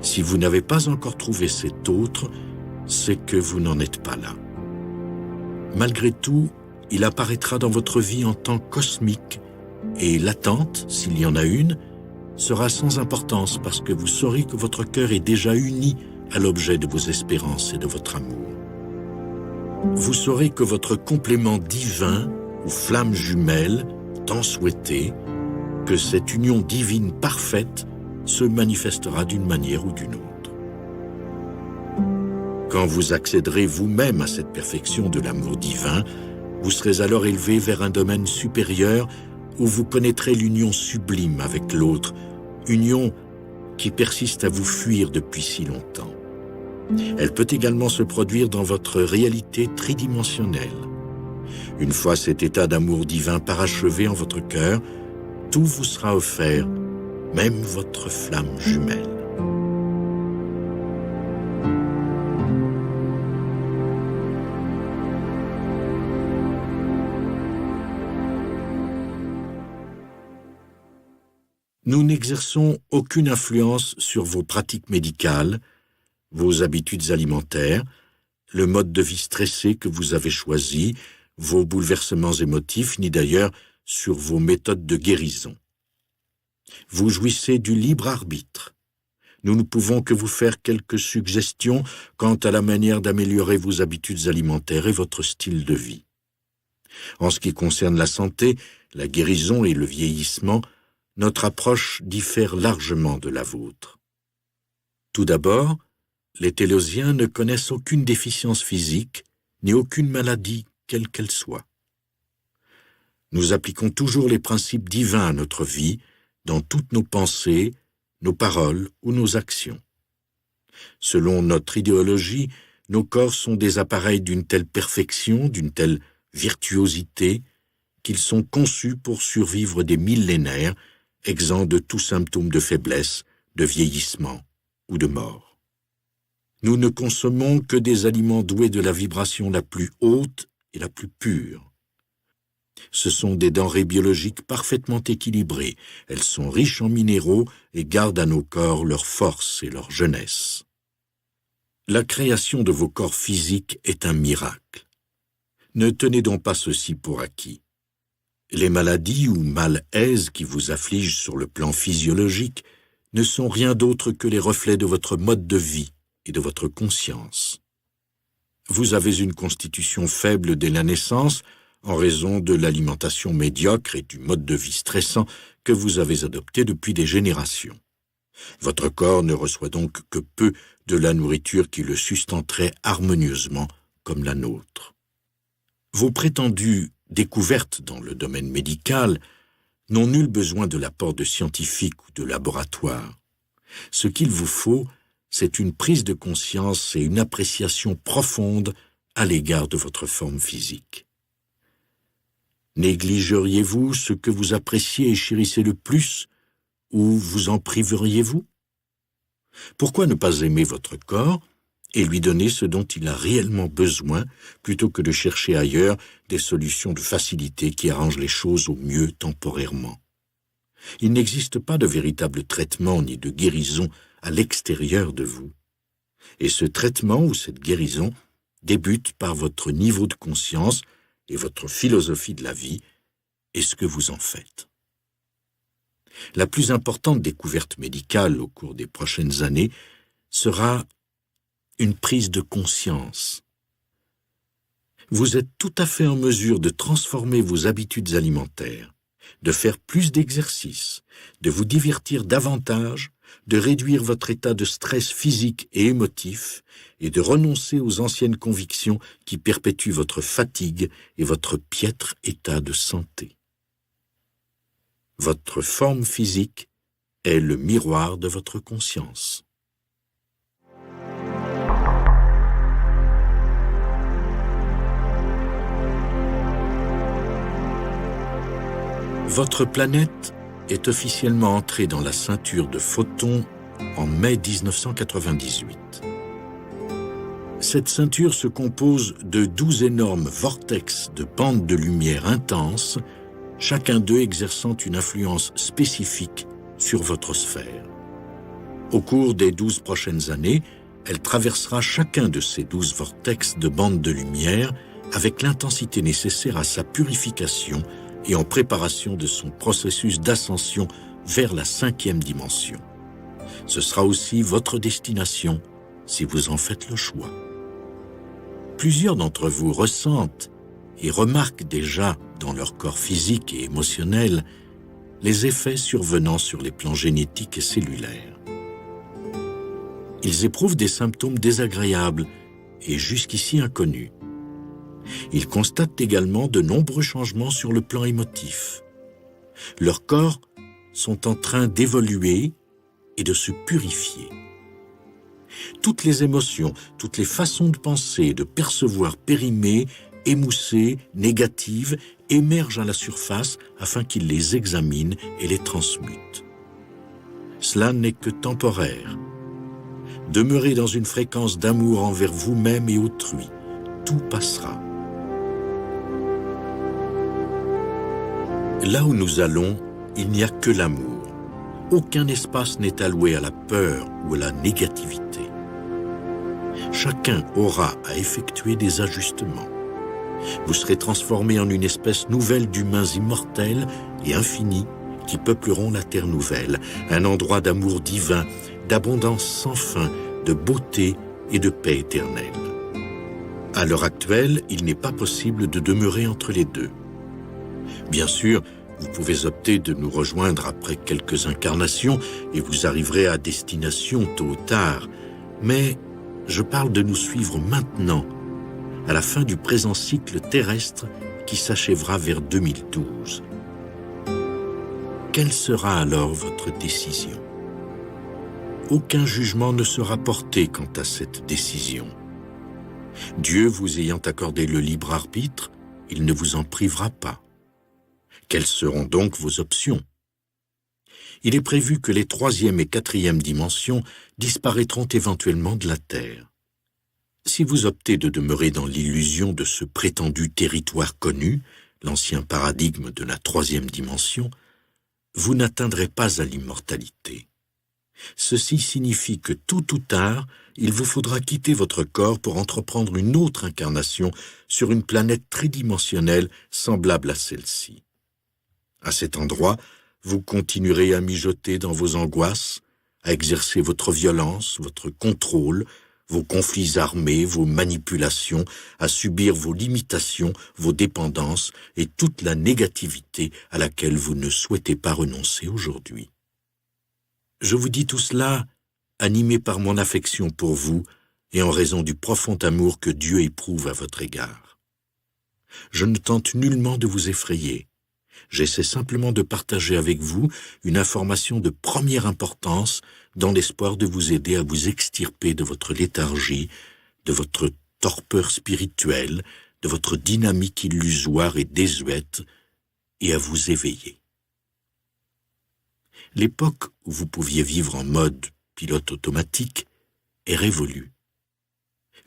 Si vous n'avez pas encore trouvé cet autre, c'est que vous n'en êtes pas là. Malgré tout, il apparaîtra dans votre vie en tant cosmique, et l'attente, s'il y en a une, sera sans importance parce que vous saurez que votre cœur est déjà uni à l'objet de vos espérances et de votre amour. Vous saurez que votre complément divin ou flamme jumelle, tant souhaitée, que cette union divine parfaite se manifestera d'une manière ou d'une autre. Quand vous accéderez vous-même à cette perfection de l'amour divin, vous serez alors élevé vers un domaine supérieur où vous connaîtrez l'union sublime avec l'autre, union qui persiste à vous fuir depuis si longtemps. Elle peut également se produire dans votre réalité tridimensionnelle. Une fois cet état d'amour divin parachevé en votre cœur, tout vous sera offert, même votre flamme jumelle. Nous n'exerçons aucune influence sur vos pratiques médicales, vos habitudes alimentaires, le mode de vie stressé que vous avez choisi, vos bouleversements émotifs, ni d'ailleurs sur vos méthodes de guérison. Vous jouissez du libre arbitre. Nous ne pouvons que vous faire quelques suggestions quant à la manière d'améliorer vos habitudes alimentaires et votre style de vie. En ce qui concerne la santé, la guérison et le vieillissement, notre approche diffère largement de la vôtre. Tout d'abord, les Télosiens ne connaissent aucune déficience physique, ni aucune maladie, quelle qu'elle soit. Nous appliquons toujours les principes divins à notre vie, dans toutes nos pensées, nos paroles ou nos actions. Selon notre idéologie, nos corps sont des appareils d'une telle perfection, d'une telle virtuosité, qu'ils sont conçus pour survivre des millénaires, exempts de tout symptôme de faiblesse, de vieillissement ou de mort. Nous ne consommons que des aliments doués de la vibration la plus haute et la plus pure. Ce sont des denrées biologiques parfaitement équilibrées. Elles sont riches en minéraux et gardent à nos corps leur force et leur jeunesse. La création de vos corps physiques est un miracle. Ne tenez donc pas ceci pour acquis. Les maladies ou malaises qui vous affligent sur le plan physiologique ne sont rien d'autre que les reflets de votre mode de vie et de votre conscience. Vous avez une constitution faible dès la naissance, en raison de l'alimentation médiocre et du mode de vie stressant que vous avez adopté depuis des générations. Votre corps ne reçoit donc que peu de la nourriture qui le sustenterait harmonieusement comme la nôtre. Vos prétendues découvertes dans le domaine médical n'ont nul besoin de l'apport de scientifiques ou de laboratoires. Ce qu'il vous faut, c'est une prise de conscience et une appréciation profonde à l'égard de votre forme physique. Négligeriez-vous ce que vous appréciez et chérissez le plus, ou vous en priveriez-vous? Pourquoi ne pas aimer votre corps et lui donner ce dont il a réellement besoin, plutôt que de chercher ailleurs des solutions de facilité qui arrangent les choses au mieux temporairement? Il n'existe pas de véritable traitement ni de guérison à l'extérieur de vous. Et ce traitement ou cette guérison débute par votre niveau de conscience et votre philosophie de la vie et ce que vous en faites. La plus importante découverte médicale au cours des prochaines années sera une prise de conscience. Vous êtes tout à fait en mesure de transformer vos habitudes alimentaires, de faire plus d'exercices, de vous divertir davantage, de réduire votre état de stress physique et émotif et de renoncer aux anciennes convictions qui perpétuent votre fatigue et votre piètre état de santé. Votre forme physique est le miroir de votre conscience. Votre planète est officiellement entrée dans la ceinture de photons en mai 1998. Cette ceinture se compose de 12 énormes vortex de bandes de lumière intenses, chacun d'eux exerçant une influence spécifique sur votre sphère. Au cours des 12 prochaines années, elle traversera chacun de ces 12 vortex de bandes de lumière avec l'intensité nécessaire à sa purification et en préparation de son processus d'ascension vers la 5e dimension. Ce sera aussi votre destination si vous en faites le choix. Plusieurs d'entre vous ressentent et remarquent déjà dans leur corps physique et émotionnel les effets survenant sur les plans génétiques et cellulaires. Ils éprouvent des symptômes désagréables et jusqu'ici inconnus. Ils constatent également de nombreux changements sur le plan émotif. Leurs corps sont en train d'évoluer et de se purifier. Toutes les émotions, toutes les façons de penser et de percevoir périmées, émoussées, négatives, émergent à la surface afin qu'ils les examinent et les transmutent. Cela n'est que temporaire. Demeurez dans une fréquence d'amour envers vous-même et autrui. Tout passera. Là où nous allons, il n'y a que l'amour. Aucun espace n'est alloué à la peur ou à la négativité. Chacun aura à effectuer des ajustements. Vous serez transformé en une espèce nouvelle d'humains immortels et infinis qui peupleront la terre nouvelle, un endroit d'amour divin, d'abondance sans fin, de beauté et de paix éternelle. À l'heure actuelle, il n'est pas possible de demeurer entre les deux. Bien sûr, vous pouvez opter de nous rejoindre après quelques incarnations et vous arriverez à destination tôt ou tard, mais je parle de nous suivre maintenant, à la fin du présent cycle terrestre qui s'achèvera vers 2012. Quelle sera alors votre décision? Aucun jugement ne sera porté quant à cette décision. Dieu vous ayant accordé le libre arbitre, il ne vous en privera pas. Quelles seront donc vos options? Il est prévu que les 3e et 4e dimensions disparaîtront éventuellement de la Terre. Si vous optez de demeurer dans l'illusion de ce prétendu territoire connu, l'ancien paradigme de la 3e dimension, vous n'atteindrez pas à l'immortalité. Ceci signifie que tôt ou tard, il vous faudra quitter votre corps pour entreprendre une autre incarnation sur une planète tridimensionnelle semblable à celle-ci. À cet endroit, vous continuerez à mijoter dans vos angoisses, à exercer votre violence, votre contrôle, vos conflits armés, vos manipulations, à subir vos limitations, vos dépendances et toute la négativité à laquelle vous ne souhaitez pas renoncer aujourd'hui. Je vous dis tout cela animé par mon affection pour vous et en raison du profond amour que Dieu éprouve à votre égard. Je ne tente nullement de vous effrayer. J'essaie simplement de partager avec vous une information de première importance dans l'espoir de vous aider à vous extirper de votre léthargie, de votre torpeur spirituelle, de votre dynamique illusoire et désuète, et à vous éveiller. L'époque où vous pouviez vivre en mode pilote automatique est révolue.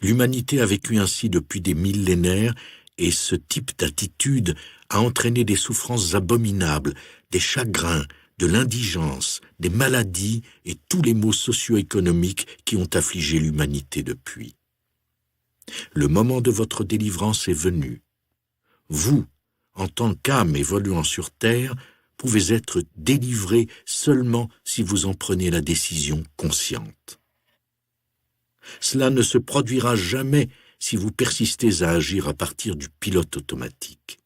L'humanité a vécu ainsi depuis des millénaires et ce type d'attitude a entraîné des souffrances abominables, des chagrins, de l'indigence, des maladies et tous les maux socio-économiques qui ont affligé l'humanité depuis. Le moment de votre délivrance est venu. Vous, en tant qu'âme évoluant sur terre, pouvez être délivré seulement si vous en prenez la décision consciente. Cela ne se produira jamais si vous persistez à agir à partir du pilote automatique.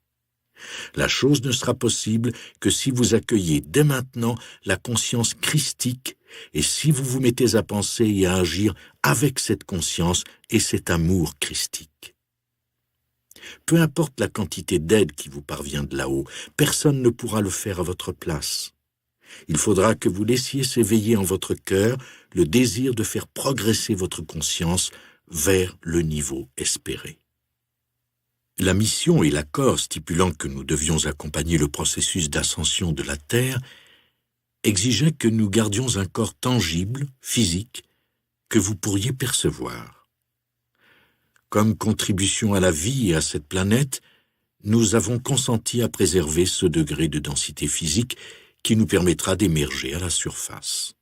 La chose ne sera possible que si vous accueillez dès maintenant la conscience christique et si vous vous mettez à penser et à agir avec cette conscience et cet amour christique. Peu importe la quantité d'aide qui vous parvient de là-haut, personne ne pourra le faire à votre place. Il faudra que vous laissiez s'éveiller en votre cœur le désir de faire progresser votre conscience vers le niveau espéré. La mission et l'accord stipulant que nous devions accompagner le processus d'ascension de la Terre exigeaient que nous gardions un corps tangible, physique, que vous pourriez percevoir. Comme contribution à la vie et à cette planète, nous avons consenti à préserver ce degré de densité physique qui nous permettra d'émerger à la surface.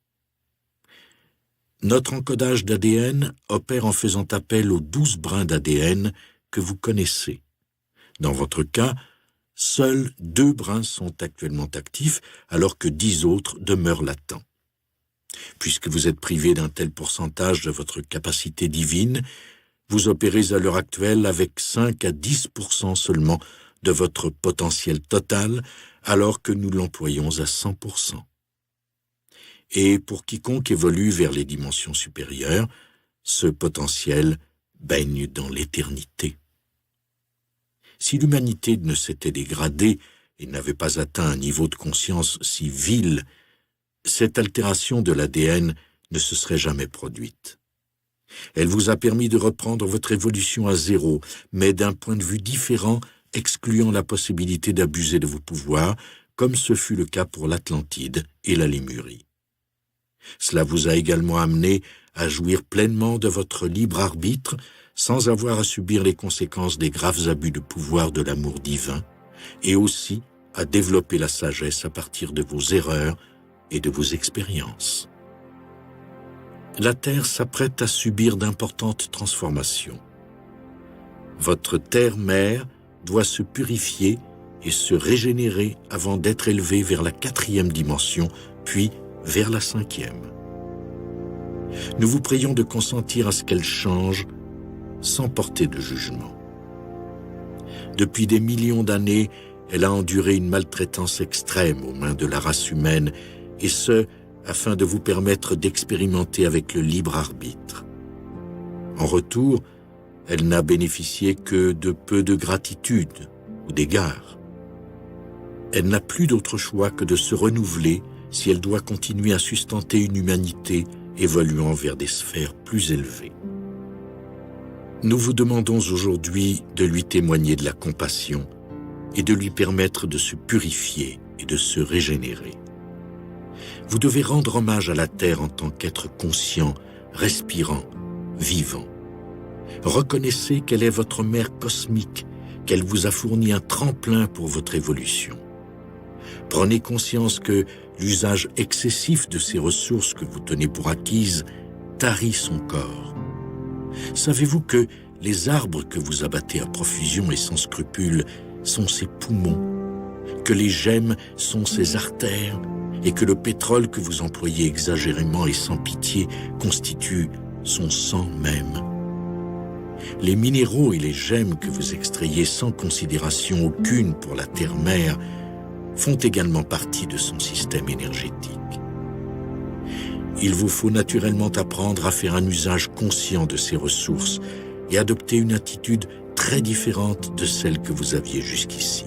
Notre encodage d'ADN opère en faisant appel aux 12 brins d'ADN que vous connaissez. Dans votre cas, seuls 2 brins sont actuellement actifs, alors que 10 autres demeurent latents. Puisque vous êtes privé d'un tel pourcentage de votre capacité divine, vous opérez à l'heure actuelle avec 5 à 10% seulement de votre potentiel total, alors que nous l'employons à 100%. Et pour quiconque évolue vers les dimensions supérieures, ce potentiel baigne dans l'éternité. Si l'humanité ne s'était dégradée et n'avait pas atteint un niveau de conscience si vil, cette altération de l'ADN ne se serait jamais produite. Elle vous a permis de reprendre votre évolution à zéro, mais d'un point de vue différent, excluant la possibilité d'abuser de vos pouvoirs, comme ce fut le cas pour l'Atlantide et la Lémurie. Cela vous a également amené à jouir pleinement de votre libre arbitre, sans avoir à subir les conséquences des graves abus de pouvoir de l'amour divin, et aussi à développer la sagesse à partir de vos erreurs et de vos expériences. La Terre s'apprête à subir d'importantes transformations. Votre terre-mère doit se purifier et se régénérer avant d'être élevée vers la 4e dimension, puis vers la 5e. Nous vous prions de consentir à ce qu'elle change sans porter de jugement. Depuis des millions d'années, elle a enduré une maltraitance extrême aux mains de la race humaine, et ce, afin de vous permettre d'expérimenter avec le libre arbitre. En retour, elle n'a bénéficié que de peu de gratitude ou d'égard. Elle n'a plus d'autre choix que de se renouveler si elle doit continuer à sustenter une humanité évoluant vers des sphères plus élevées. Nous vous demandons aujourd'hui de lui témoigner de la compassion et de lui permettre de se purifier et de se régénérer. Vous devez rendre hommage à la Terre en tant qu'être conscient, respirant, vivant. Reconnaissez qu'elle est votre mère cosmique, qu'elle vous a fourni un tremplin pour votre évolution. Prenez conscience que l'usage excessif de ces ressources que vous tenez pour acquises tarit son corps. Savez-vous que les arbres que vous abattez à profusion et sans scrupule sont ses poumons, que les gemmes sont ses artères et que le pétrole que vous employez exagérément et sans pitié constitue son sang même. Les minéraux et les gemmes que vous extrayez sans considération aucune pour la terre-mère font également partie de son système énergétique. Il vous faut naturellement apprendre à faire un usage conscient de ces ressources et adopter une attitude très différente de celle que vous aviez jusqu'ici.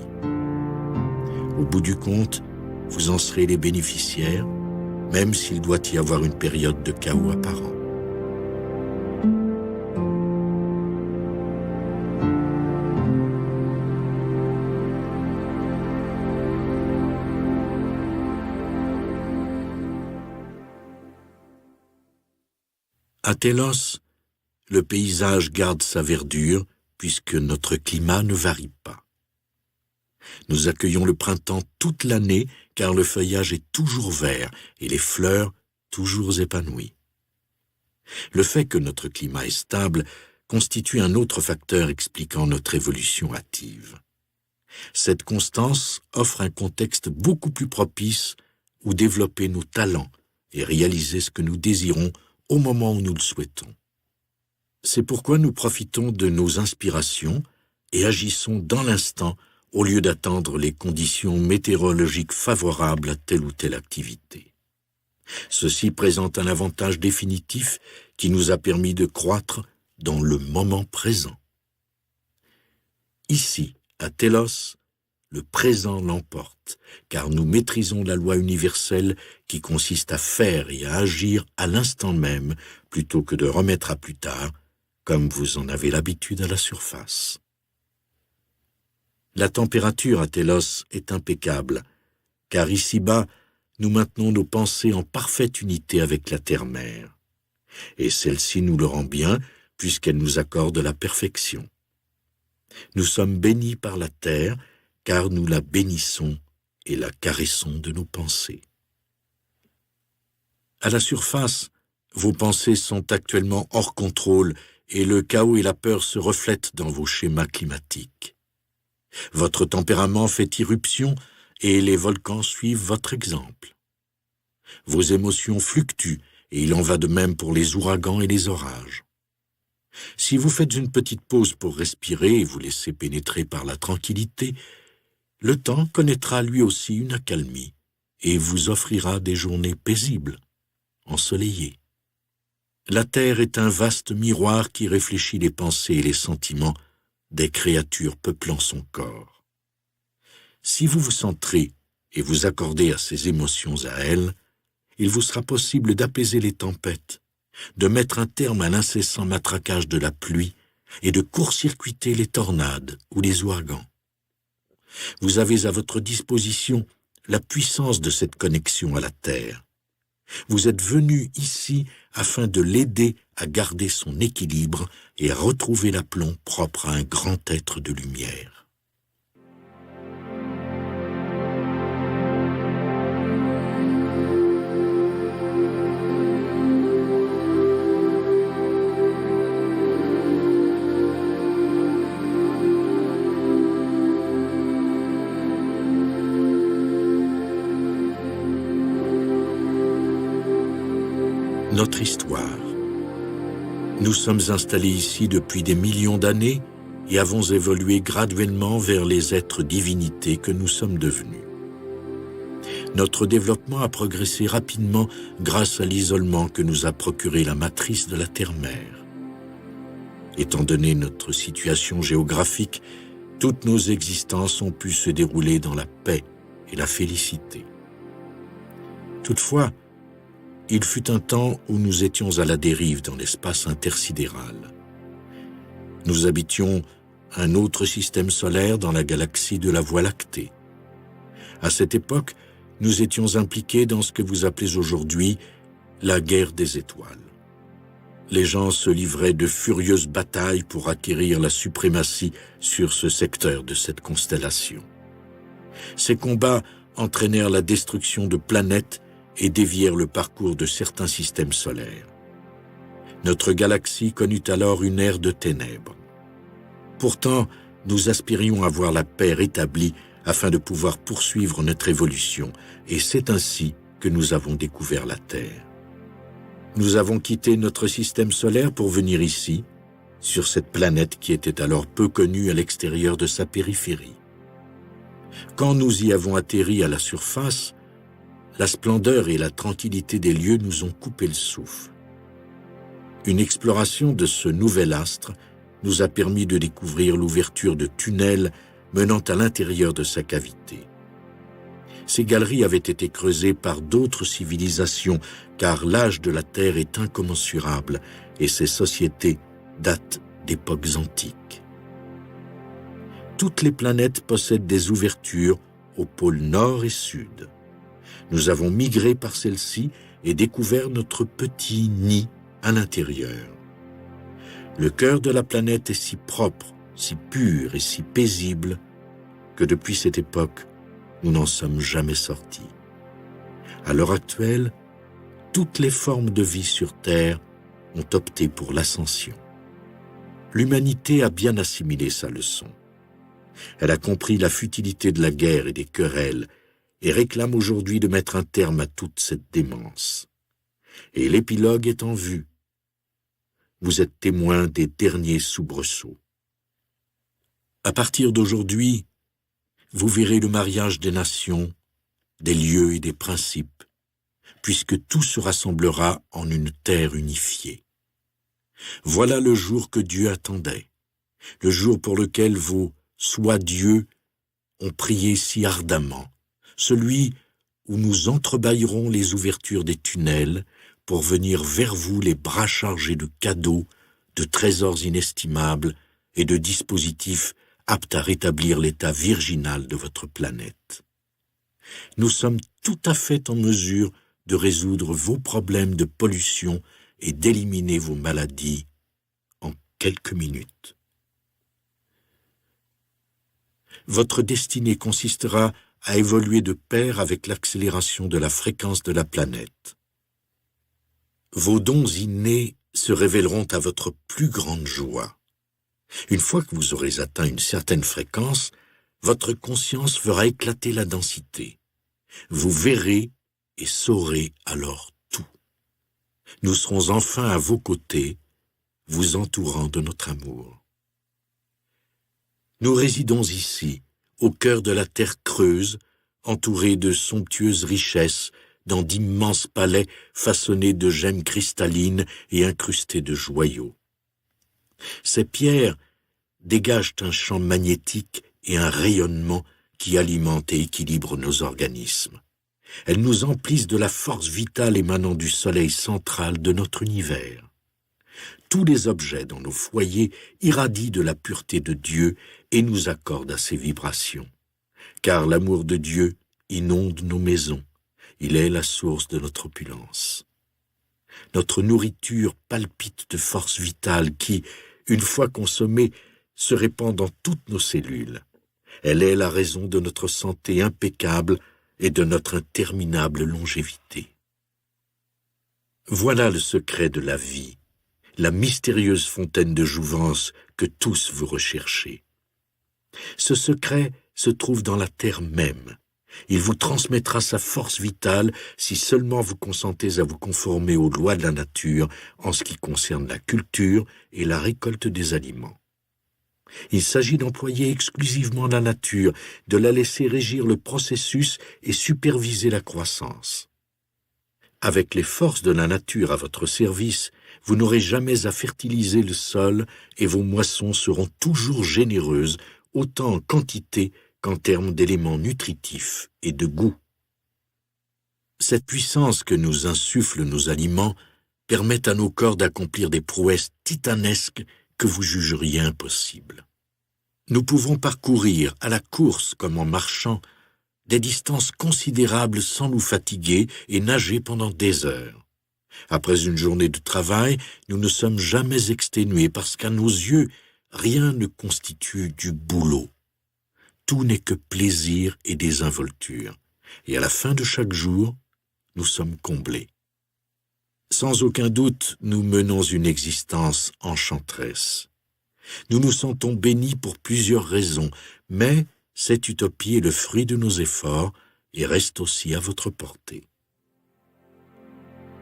Au bout du compte, vous en serez les bénéficiaires, même s'il doit y avoir une période de chaos apparent. À Télos, le paysage garde sa verdure puisque notre climat ne varie pas. Nous accueillons le printemps toute l'année car le feuillage est toujours vert et les fleurs toujours épanouies. Le fait que notre climat est stable constitue un autre facteur expliquant notre évolution hâtive. Cette constance offre un contexte beaucoup plus propice où développer nos talents et réaliser ce que nous désirons au moment où nous le souhaitons. C'est pourquoi nous profitons de nos inspirations et agissons dans l'instant au lieu d'attendre les conditions météorologiques favorables à telle ou telle activité. Ceci présente un avantage définitif qui nous a permis de croître dans le moment présent. Ici, à Télos, le présent l'emporte, car nous maîtrisons la loi universelle qui consiste à faire et à agir à l'instant même plutôt que de remettre à plus tard, comme vous en avez l'habitude à la surface. La température à Télos est impeccable, car ici-bas, nous maintenons nos pensées en parfaite unité avec la terre-mère. Et celle-ci nous le rend bien, puisqu'elle nous accorde la perfection. Nous sommes bénis par la terre, car nous la bénissons et la caressons de nos pensées. À la surface, vos pensées sont actuellement hors contrôle et le chaos et la peur se reflètent dans vos schémas climatiques. Votre tempérament fait irruption et les volcans suivent votre exemple. Vos émotions fluctuent et il en va de même pour les ouragans et les orages. Si vous faites une petite pause pour respirer et vous laisser pénétrer par la tranquillité, le temps connaîtra lui aussi une accalmie et vous offrira des journées paisibles, ensoleillées. La Terre est un vaste miroir qui réfléchit les pensées et les sentiments des créatures peuplant son corps. Si vous vous centrez et vous accordez à ces émotions à elle, il vous sera possible d'apaiser les tempêtes, de mettre un terme à l'incessant matraquage de la pluie et de court-circuiter les tornades ou les ouragans. Vous avez à votre disposition la puissance de cette connexion à la Terre. Vous êtes venu ici afin de l'aider à garder son équilibre et à retrouver l'aplomb propre à un grand être de lumière. Notre histoire. Nous sommes installés ici depuis des millions d'années et avons évolué graduellement vers les êtres divinités que nous sommes devenus. Notre développement a progressé rapidement grâce à l'isolement que nous a procuré la matrice de la terre-mère. Étant donné notre situation géographique, toutes nos existences ont pu se dérouler dans la paix et la félicité. Toutefois, il fut un temps où nous étions à la dérive dans l'espace intersidéral. Nous habitions un autre système solaire dans la galaxie de la Voie lactée. À cette époque, nous étions impliqués dans ce que vous appelez aujourd'hui la guerre des étoiles. Les gens se livraient de furieuses batailles pour acquérir la suprématie sur ce secteur de cette constellation. Ces combats entraînèrent la destruction de planètes et dévièrent le parcours de certains systèmes solaires. Notre galaxie connut alors une ère de ténèbres. Pourtant, nous aspirions à voir la paix rétablie afin de pouvoir poursuivre notre évolution, et c'est ainsi que nous avons découvert la Terre. Nous avons quitté notre système solaire pour venir ici, sur cette planète qui était alors peu connue à l'extérieur de sa périphérie. Quand nous y avons atterri à la surface, la splendeur et la tranquillité des lieux nous ont coupé le souffle. Une exploration de ce nouvel astre nous a permis de découvrir l'ouverture de tunnels menant à l'intérieur de sa cavité. Ces galeries avaient été creusées par d'autres civilisations, car l'âge de la Terre est incommensurable et ces sociétés datent d'époques antiques. Toutes les planètes possèdent des ouvertures aux pôles nord et sud. Nous avons migré par celles-ci et découvert notre petit nid à l'intérieur. Le cœur de la planète est si propre, si pur et si paisible que depuis cette époque, nous n'en sommes jamais sortis. À l'heure actuelle, toutes les formes de vie sur Terre ont opté pour l'ascension. L'humanité a bien assimilé sa leçon. Elle a compris la futilité de la guerre et des querelles et réclame aujourd'hui de mettre un terme à toute cette démence. Et l'épilogue est en vue. Vous êtes témoins des derniers soubresauts. À partir d'aujourd'hui, vous verrez le mariage des nations, des lieux et des principes, puisque tout se rassemblera en une terre unifiée. Voilà le jour que Dieu attendait, le jour pour lequel vos soi-dieux ont prié si ardemment, celui où nous entrebâillerons les ouvertures des tunnels pour venir vers vous les bras chargés de cadeaux, de trésors inestimables et de dispositifs aptes à rétablir l'état virginal de votre planète. Nous sommes tout à fait en mesure de résoudre vos problèmes de pollution et d'éliminer vos maladies en quelques minutes. Votre destinée consistera à évoluer de pair avec l'accélération de la fréquence de la planète. Vos dons innés se révéleront à votre plus grande joie. Une fois que vous aurez atteint une certaine fréquence, votre conscience fera éclater la densité. Vous verrez et saurez alors tout. Nous serons enfin à vos côtés, vous entourant de notre amour. Nous résidons ici, au cœur de la terre creuse, entourés de somptueuses richesses, dans d'immenses palais façonnés de gemmes cristallines et incrustés de joyaux. Ces pierres dégagent un champ magnétique et un rayonnement qui alimentent et équilibrent nos organismes. Elles nous emplissent de la force vitale émanant du soleil central de notre univers. Tous les objets dans nos foyers irradient de la pureté de Dieu et nous accordent à ses vibrations. Car l'amour de Dieu inonde nos maisons. Il est la source de notre opulence. Notre nourriture palpite de force vitale qui, une fois consommée, se répand dans toutes nos cellules. Elle est la raison de notre santé impeccable et de notre interminable longévité. Voilà le secret de la vie, la mystérieuse fontaine de jouvence que tous vous recherchez. Ce secret se trouve dans la terre même. Il vous transmettra sa force vitale si seulement vous consentez à vous conformer aux lois de la nature en ce qui concerne la culture et la récolte des aliments. Il s'agit d'employer exclusivement la nature, de la laisser régir le processus et superviser la croissance. Avec les forces de la nature à votre service, vous n'aurez jamais à fertiliser le sol et vos moissons seront toujours généreuses, autant en quantité qu'en termes d'éléments nutritifs et de goût. Cette puissance que nous insufflent nos aliments permet à nos corps d'accomplir des prouesses titanesques que vous jugeriez impossibles. Nous pouvons parcourir, à la course comme en marchant, des distances considérables sans nous fatiguer et nager pendant des heures. Après une journée de travail, nous ne sommes jamais exténués parce qu'à nos yeux, rien ne constitue du boulot. Tout n'est que plaisir et désinvolture. Et à la fin de chaque jour, nous sommes comblés. Sans aucun doute, nous menons une existence enchanteresse. Nous nous sentons bénis pour plusieurs raisons, mais cette utopie est le fruit de nos efforts et reste aussi à votre portée.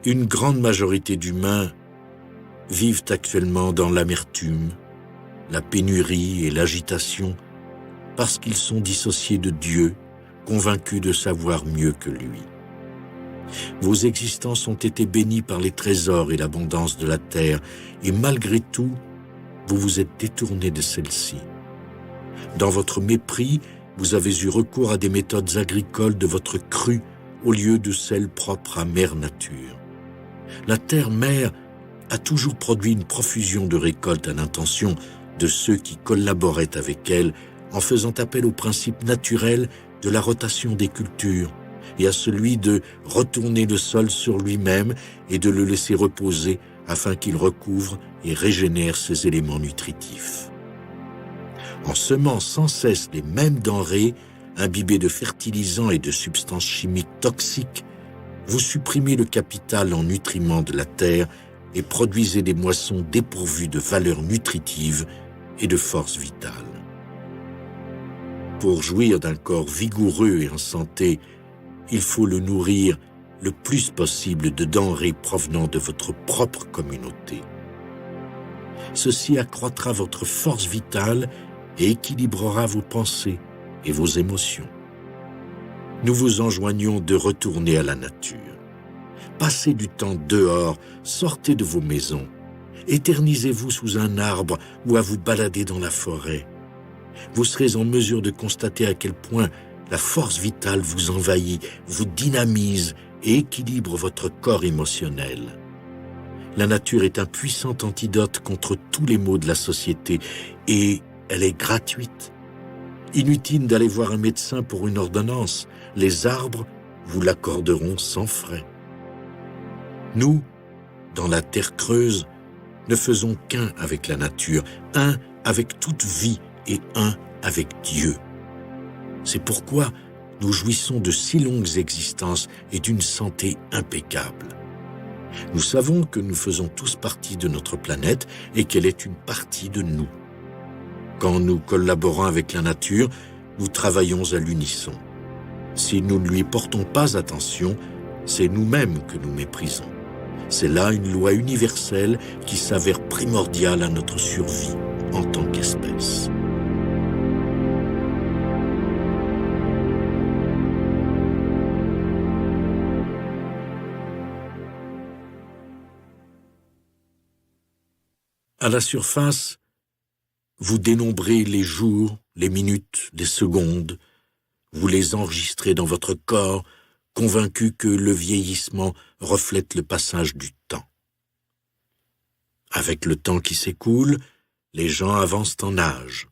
Une grande majorité d'humains vivent actuellement dans l'amertume, la pénurie et l'agitation parce qu'ils sont dissociés de Dieu, convaincus de savoir mieux que lui. Vos existences ont été bénies par les trésors et l'abondance de la terre, et malgré tout, vous vous êtes détournés de celle-ci. Dans votre mépris, vous avez eu recours à des méthodes agricoles de votre cru au lieu de celles propres à Mère Nature. La terre-mère a toujours produit une profusion de récoltes à l'intention de ceux qui collaboraient avec elle en faisant appel au principe naturel de la rotation des cultures et à celui de retourner le sol sur lui-même et de le laisser reposer afin qu'il recouvre et régénère ses éléments nutritifs. En semant sans cesse les mêmes denrées, imbibées de fertilisants et de substances chimiques toxiques, vous supprimez le capital en nutriments de la terre et produisez des moissons dépourvues de valeur nutritive et de force vitale. Pour jouir d'un corps vigoureux et en santé, il faut le nourrir le plus possible de denrées provenant de votre propre communauté. Ceci accroîtra votre force vitale et équilibrera vos pensées et vos émotions. Nous vous enjoignons de retourner à la nature. Passez du temps dehors, sortez de vos maisons, éternisez-vous sous un arbre ou à vous balader dans la forêt. Vous serez en mesure de constater à quel point la force vitale vous envahit, vous dynamise et équilibre votre corps émotionnel. La nature est un puissant antidote contre tous les maux de la société et elle est gratuite. Inutile d'aller voir un médecin pour une ordonnance, les arbres vous l'accorderont sans frais. Nous, dans la terre creuse, ne faisons qu'un avec la nature, un avec toute vie et un avec Dieu. C'est pourquoi nous jouissons de si longues existences et d'une santé impeccable. Nous savons que nous faisons tous partie de notre planète et qu'elle est une partie de nous. Quand nous collaborons avec la nature, nous travaillons à l'unisson. Si nous ne lui portons pas attention, c'est nous-mêmes que nous méprisons. C'est là une loi universelle qui s'avère primordiale à notre survie en tant qu'espèce. À la surface, vous dénombrez les jours, les minutes, les secondes, vous les enregistrez dans votre corps, convaincu que le vieillissement reflète le passage du temps. Avec le temps qui s'écoule, les gens avancent en âge.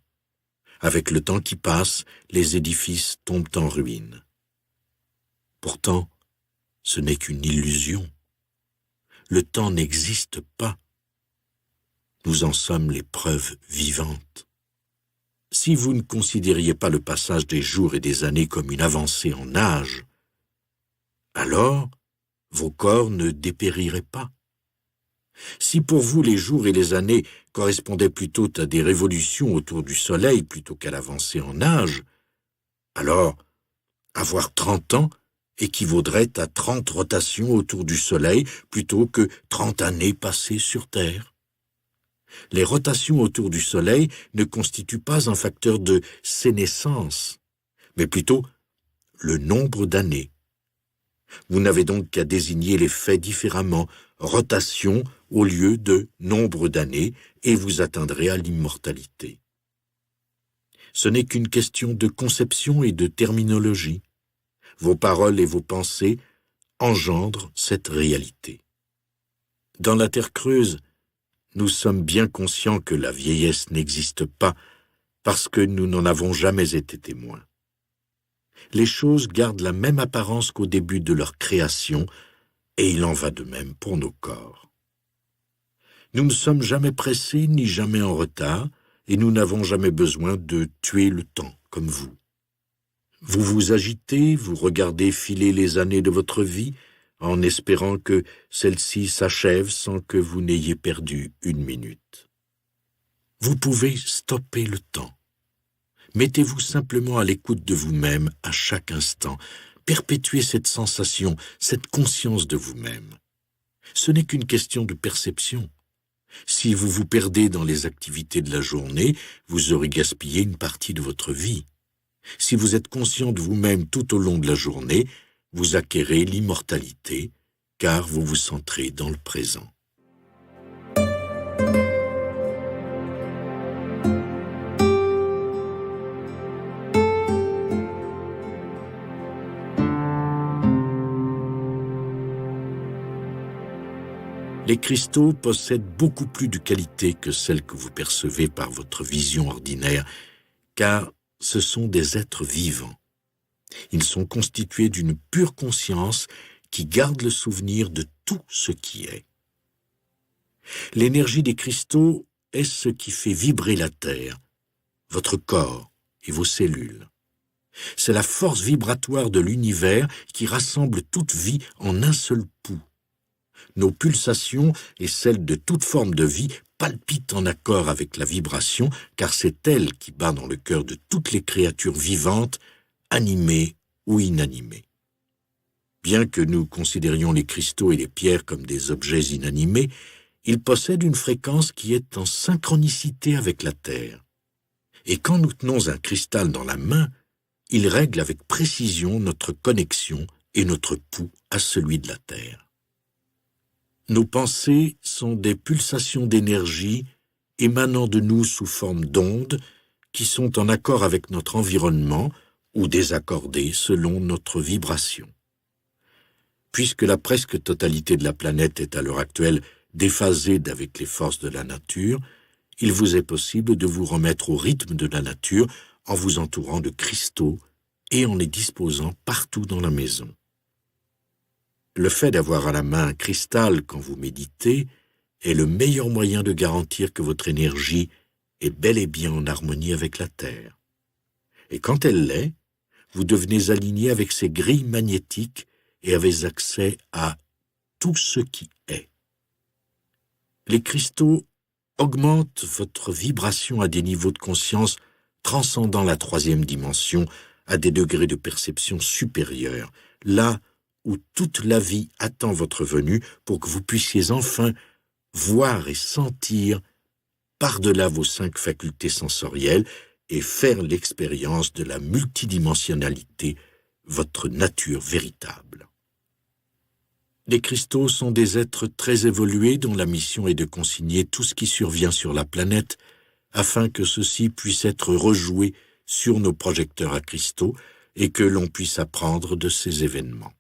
Avec le temps qui passe, les édifices tombent en ruine. Pourtant, ce n'est qu'une illusion. Le temps n'existe pas. Nous en sommes les preuves vivantes. Si vous ne considériez pas le passage des jours et des années comme une avancée en âge, alors vos corps ne dépériraient pas. Si pour vous les jours et les années correspondaient plutôt à des révolutions autour du Soleil plutôt qu'à l'avancée en âge, alors avoir 30 ans équivaudrait à 30 rotations autour du Soleil plutôt que 30 années passées sur Terre. Les rotations autour du Soleil ne constituent pas un facteur de sénescence, mais plutôt le nombre d'années. Vous n'avez donc qu'à désigner les faits différemment, rotation au lieu de nombre d'années, et vous atteindrez à l'immortalité. Ce n'est qu'une question de conception et de terminologie. Vos paroles et vos pensées engendrent cette réalité. Dans la terre creuse, nous sommes bien conscients que la vieillesse n'existe pas parce que nous n'en avons jamais été témoins. Les choses gardent la même apparence qu'au début de leur création, et il en va de même pour nos corps. Nous ne sommes jamais pressés ni jamais en retard, et nous n'avons jamais besoin de tuer le temps comme vous. Vous vous agitez, vous regardez filer les années de votre vie, en espérant que celle-ci s'achève sans que vous n'ayez perdu une minute. Vous pouvez stopper le temps. Mettez-vous simplement à l'écoute de vous-même à chaque instant. Perpétuez cette sensation, cette conscience de vous-même. Ce n'est qu'une question de perception. Si vous vous perdez dans les activités de la journée, vous aurez gaspillé une partie de votre vie. Si vous êtes conscient de vous-même tout au long de la journée, vous acquérez l'immortalité, car vous vous centrez dans le présent. Les cristaux possèdent beaucoup plus de qualités que celles que vous percevez par votre vision ordinaire, car ce sont des êtres vivants. Ils sont constitués d'une pure conscience qui garde le souvenir de tout ce qui est. L'énergie des cristaux est ce qui fait vibrer la Terre, votre corps et vos cellules. C'est la force vibratoire de l'univers qui rassemble toute vie en un seul pouls. Nos pulsations et celles de toute forme de vie palpitent en accord avec la vibration, car c'est elle qui bat dans le cœur de toutes les créatures vivantes, animées ou inanimées. Bien que nous considérions les cristaux et les pierres comme des objets inanimés, ils possèdent une fréquence qui est en synchronicité avec la Terre. Et quand nous tenons un cristal dans la main, il règle avec précision notre connexion et notre pouls à celui de la Terre. Nos pensées sont des pulsations d'énergie émanant de nous sous forme d'ondes qui sont en accord avec notre environnement ou désaccordées selon notre vibration. Puisque la presque totalité de la planète est à l'heure actuelle déphasée d'avec les forces de la nature, il vous est possible de vous remettre au rythme de la nature en vous entourant de cristaux et en les disposant partout dans la maison. Le fait d'avoir à la main un cristal quand vous méditez est le meilleur moyen de garantir que votre énergie est bel et bien en harmonie avec la Terre. Et quand elle l'est, vous devenez aligné avec ces grilles magnétiques et avez accès à tout ce qui est. Les cristaux augmentent votre vibration à des niveaux de conscience transcendant la troisième dimension à des degrés de perception supérieurs, là où toute la vie attend votre venue pour que vous puissiez enfin voir et sentir par-delà vos 5 facultés sensorielles et faire l'expérience de la multidimensionnalité, votre nature véritable. Les cristaux sont des êtres très évolués dont la mission est de consigner tout ce qui survient sur la planète afin que ceci puisse être rejoué sur nos projecteurs à cristaux et que l'on puisse apprendre de ces événements.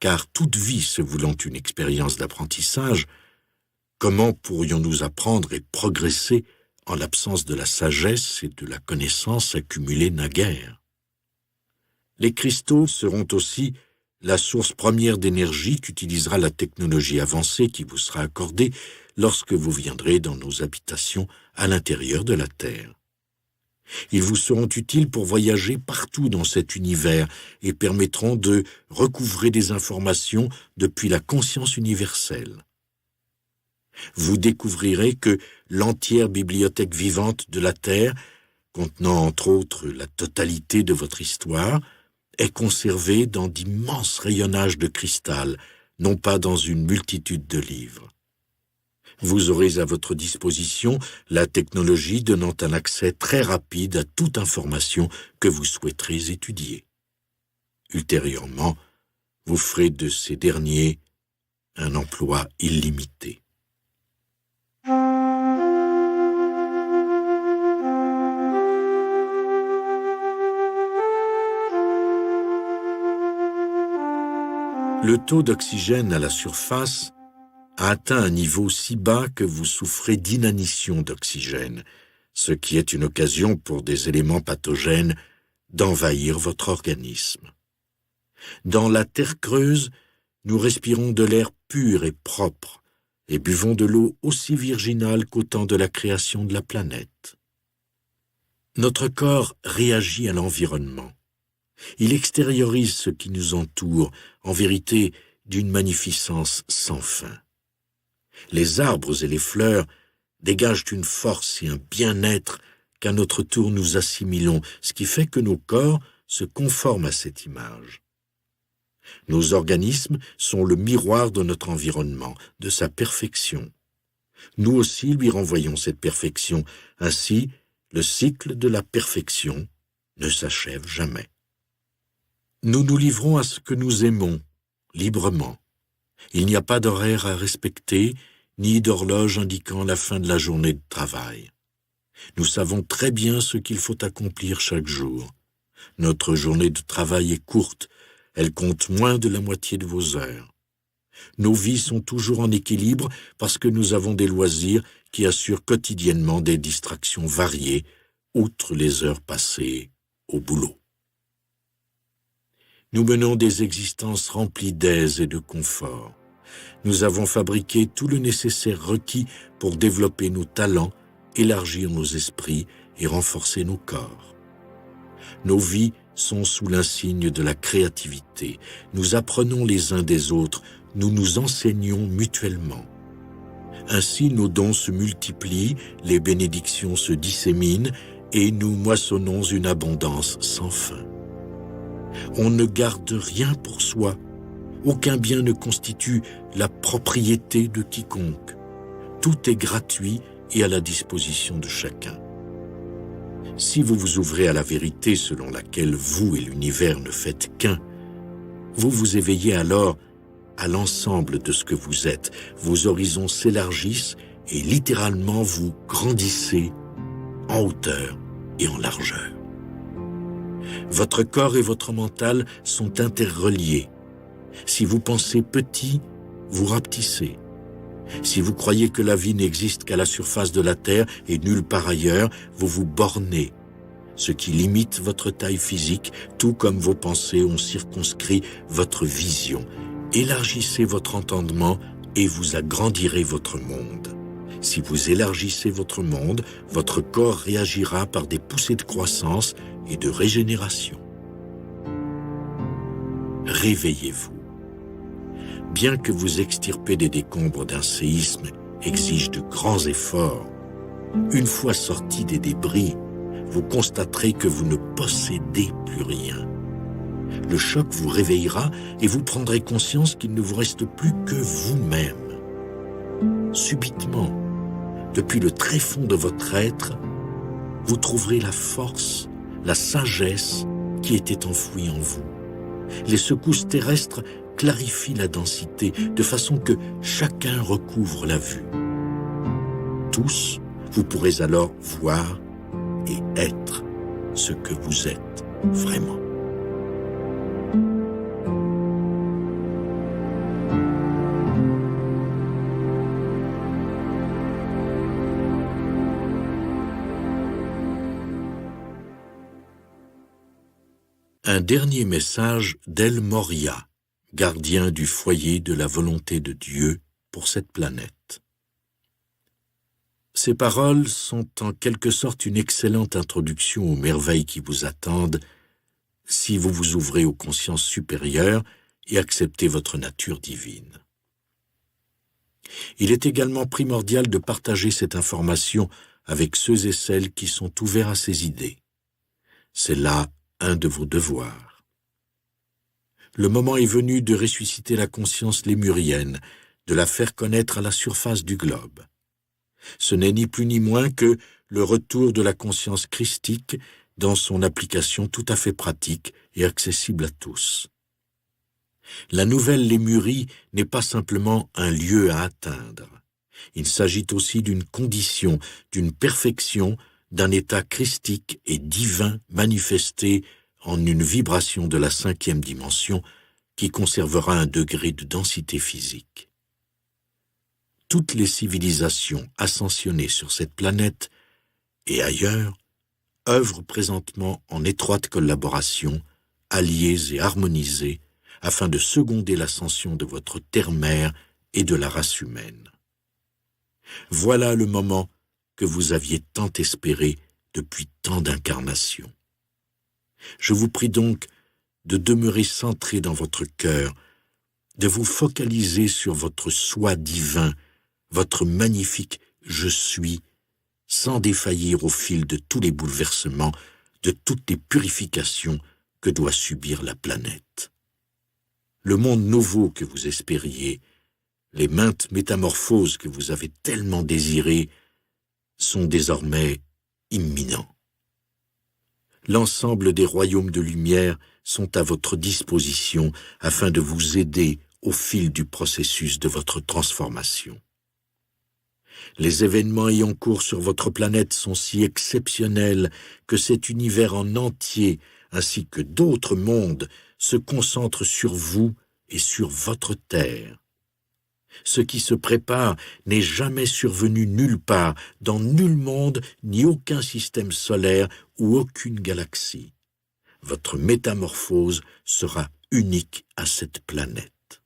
Car toute vie se voulant une expérience d'apprentissage, comment pourrions-nous apprendre et progresser en l'absence de la sagesse et de la connaissance accumulée naguère? Les cristaux seront aussi la source première d'énergie qu'utilisera la technologie avancée qui vous sera accordée lorsque vous viendrez dans nos habitations à l'intérieur de la Terre. Ils vous seront utiles pour voyager partout dans cet univers et permettront de recouvrer des informations depuis la conscience universelle. Vous découvrirez que l'entière bibliothèque vivante de la Terre, contenant entre autres la totalité de votre histoire, est conservée dans d'immenses rayonnages de cristal, non pas dans une multitude de livres. Vous aurez à votre disposition la technologie donnant un accès très rapide à toute information que vous souhaiterez étudier. Ultérieurement, vous ferez de ces derniers un emploi illimité. Le taux d'oxygène à la surface a atteint un niveau si bas que vous souffrez d'inanition d'oxygène, ce qui est une occasion pour des éléments pathogènes d'envahir votre organisme. Dans la terre creuse, nous respirons de l'air pur et propre et buvons de l'eau aussi virginale qu'au temps de la création de la planète. Notre corps réagit à l'environnement. Il extériorise ce qui nous entoure, en vérité d'une magnificence sans fin. Les arbres et les fleurs dégagent une force et un bien-être qu'à notre tour nous assimilons, ce qui fait que nos corps se conforment à cette image. Nos organismes sont le miroir de notre environnement, de sa perfection. Nous aussi lui renvoyons cette perfection. Ainsi, le cycle de la perfection ne s'achève jamais. Nous nous livrons à ce que nous aimons, librement. Il n'y a pas d'horaire à respecter, ni d'horloge indiquant la fin de la journée de travail. Nous savons très bien ce qu'il faut accomplir chaque jour. Notre journée de travail est courte, elle compte moins de la moitié de vos heures. Nos vies sont toujours en équilibre parce que nous avons des loisirs qui assurent quotidiennement des distractions variées, outre les heures passées au boulot. Nous menons des existences remplies d'aise et de confort. Nous avons fabriqué tout le nécessaire requis pour développer nos talents, élargir nos esprits et renforcer nos corps. Nos vies sont sous l'insigne de la créativité. Nous apprenons les uns des autres, nous nous enseignons mutuellement. Ainsi, nos dons se multiplient, les bénédictions se disséminent et nous moissonnons une abondance sans fin. On ne garde rien pour soi. Aucun bien ne constitue la propriété de quiconque. Tout est gratuit et à la disposition de chacun. Si vous vous ouvrez à la vérité selon laquelle vous et l'univers ne faites qu'un, vous vous éveillez alors à l'ensemble de ce que vous êtes. Vos horizons s'élargissent et littéralement vous grandissez en hauteur et en largeur. Votre corps et votre mental sont interreliés. Si vous pensez petit, vous rapetissez. Si vous croyez que la vie n'existe qu'à la surface de la Terre et nulle part ailleurs, vous vous bornez, ce qui limite votre taille physique, tout comme vos pensées ont circonscrit votre vision. Élargissez votre entendement et vous agrandirez votre monde. Si vous élargissez votre monde, votre corps réagira par des poussées de croissance et de régénération. Réveillez-vous. Bien que vous extirper des décombres d'un séisme exige de grands efforts, une fois sorti des débris, vous constaterez que vous ne possédez plus rien. Le choc vous réveillera et vous prendrez conscience qu'il ne vous reste plus que vous-même. Subitement, depuis le tréfonds de votre être, vous trouverez la force, la sagesse qui était enfouie en vous. Les secousses terrestres clarifient la densité de façon que chacun recouvre la vue. Tous, vous pourrez alors voir et être ce que vous êtes vraiment. Un dernier message d'El Morya, gardien du foyer de la volonté de Dieu pour cette planète. Ces paroles sont en quelque sorte une excellente introduction aux merveilles qui vous attendent si vous vous ouvrez aux consciences supérieures et acceptez votre nature divine. Il est également primordial de partager cette information avec ceux et celles qui sont ouverts à ces idées. C'est là un de vos devoirs. Le moment est venu de ressusciter la conscience lémurienne, de la faire connaître à la surface du globe. Ce n'est ni plus ni moins que le retour de la conscience christique dans son application tout à fait pratique et accessible à tous. La nouvelle Lémurie n'est pas simplement un lieu à atteindre. Il s'agit aussi d'une condition, d'une perfection, d'un état christique et divin manifesté en une vibration de la 5e dimension qui conservera un degré de densité physique. Toutes les civilisations ascensionnées sur cette planète et ailleurs œuvrent présentement en étroite collaboration, alliées et harmonisées, afin de seconder l'ascension de votre terre-mère et de la race humaine. Voilà le moment que vous aviez tant espéré depuis tant d'incarnations. Je vous prie donc de demeurer centré dans votre cœur, de vous focaliser sur votre soi divin, votre magnifique « Je suis », sans défaillir au fil de tous les bouleversements, de toutes les purifications que doit subir la planète. le monde nouveau que vous espériez, les maintes métamorphoses que vous avez tellement désirées, sont désormais imminents. L'ensemble des royaumes de lumière sont à votre disposition afin de vous aider au fil du processus de votre transformation. Les événements ayant cours sur votre planète sont si exceptionnels que cet univers en entier, ainsi que d'autres mondes, se concentrent sur vous et sur votre Terre. Ce qui se prépare n'est jamais survenu nulle part, dans nul monde, ni aucun système solaire ou aucune galaxie. Votre métamorphose sera unique à cette planète.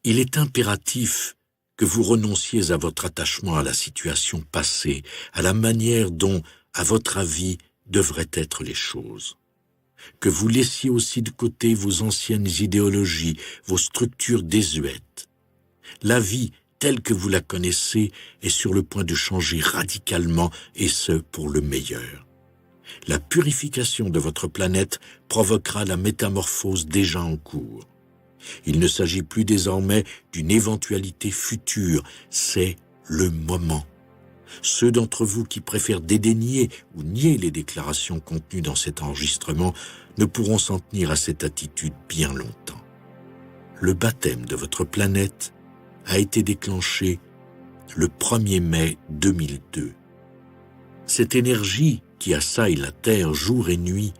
Il est impératif que vous renonciez à votre attachement à la situation passée, à la manière dont, à votre avis, devraient être les choses. Que vous laissiez aussi de côté vos anciennes idéologies, vos structures désuètes. La vie, telle que vous la connaissez, est sur le point de changer radicalement, et ce, pour le meilleur. La purification de votre planète provoquera la métamorphose déjà en cours. Il ne s'agit plus désormais d'une éventualité future, c'est le moment. Ceux d'entre vous qui préfèrent dédaigner ou nier les déclarations contenues dans cet enregistrement ne pourront s'en tenir à cette attitude bien longtemps. Le baptême de votre planète a été déclenché le 1er mai 2002. Cette énergie qui assaille la Terre jour et nuit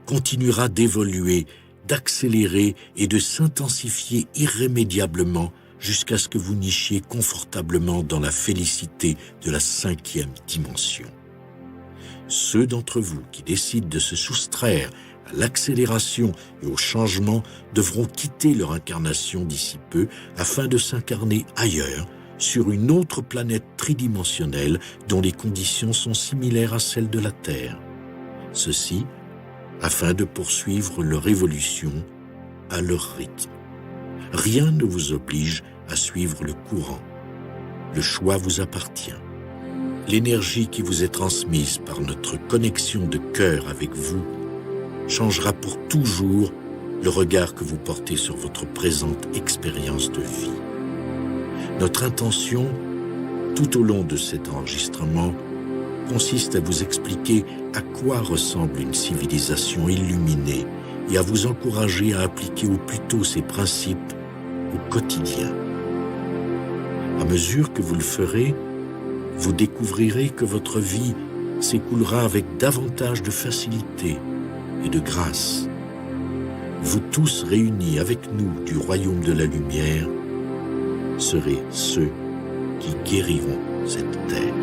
continuera d'évoluer, d'accélérer et de s'intensifier irrémédiablement jusqu'à ce que vous nichiez confortablement dans la félicité de la 5e dimension. Ceux d'entre vous qui décident de se soustraire à l'accélération et au changement devront quitter leur incarnation d'ici peu afin de s'incarner ailleurs, sur une autre planète tridimensionnelle dont les conditions sont similaires à celles de la Terre. Ceci afin de poursuivre leur évolution à leur rythme. Rien ne vous oblige à suivre le courant. Le choix vous appartient. L'énergie qui vous est transmise par notre connexion de cœur avec vous changera pour toujours le regard que vous portez sur votre présente expérience de vie. Notre intention, tout au long de cet enregistrement, consiste à vous expliquer à quoi ressemble une civilisation illuminée et à vous encourager à appliquer au plus tôt ces principes au quotidien. À mesure que vous le ferez, vous découvrirez que votre vie s'écoulera avec davantage de facilité et de grâce. Vous tous réunis avec nous du royaume de la lumière serez ceux qui guériront cette terre.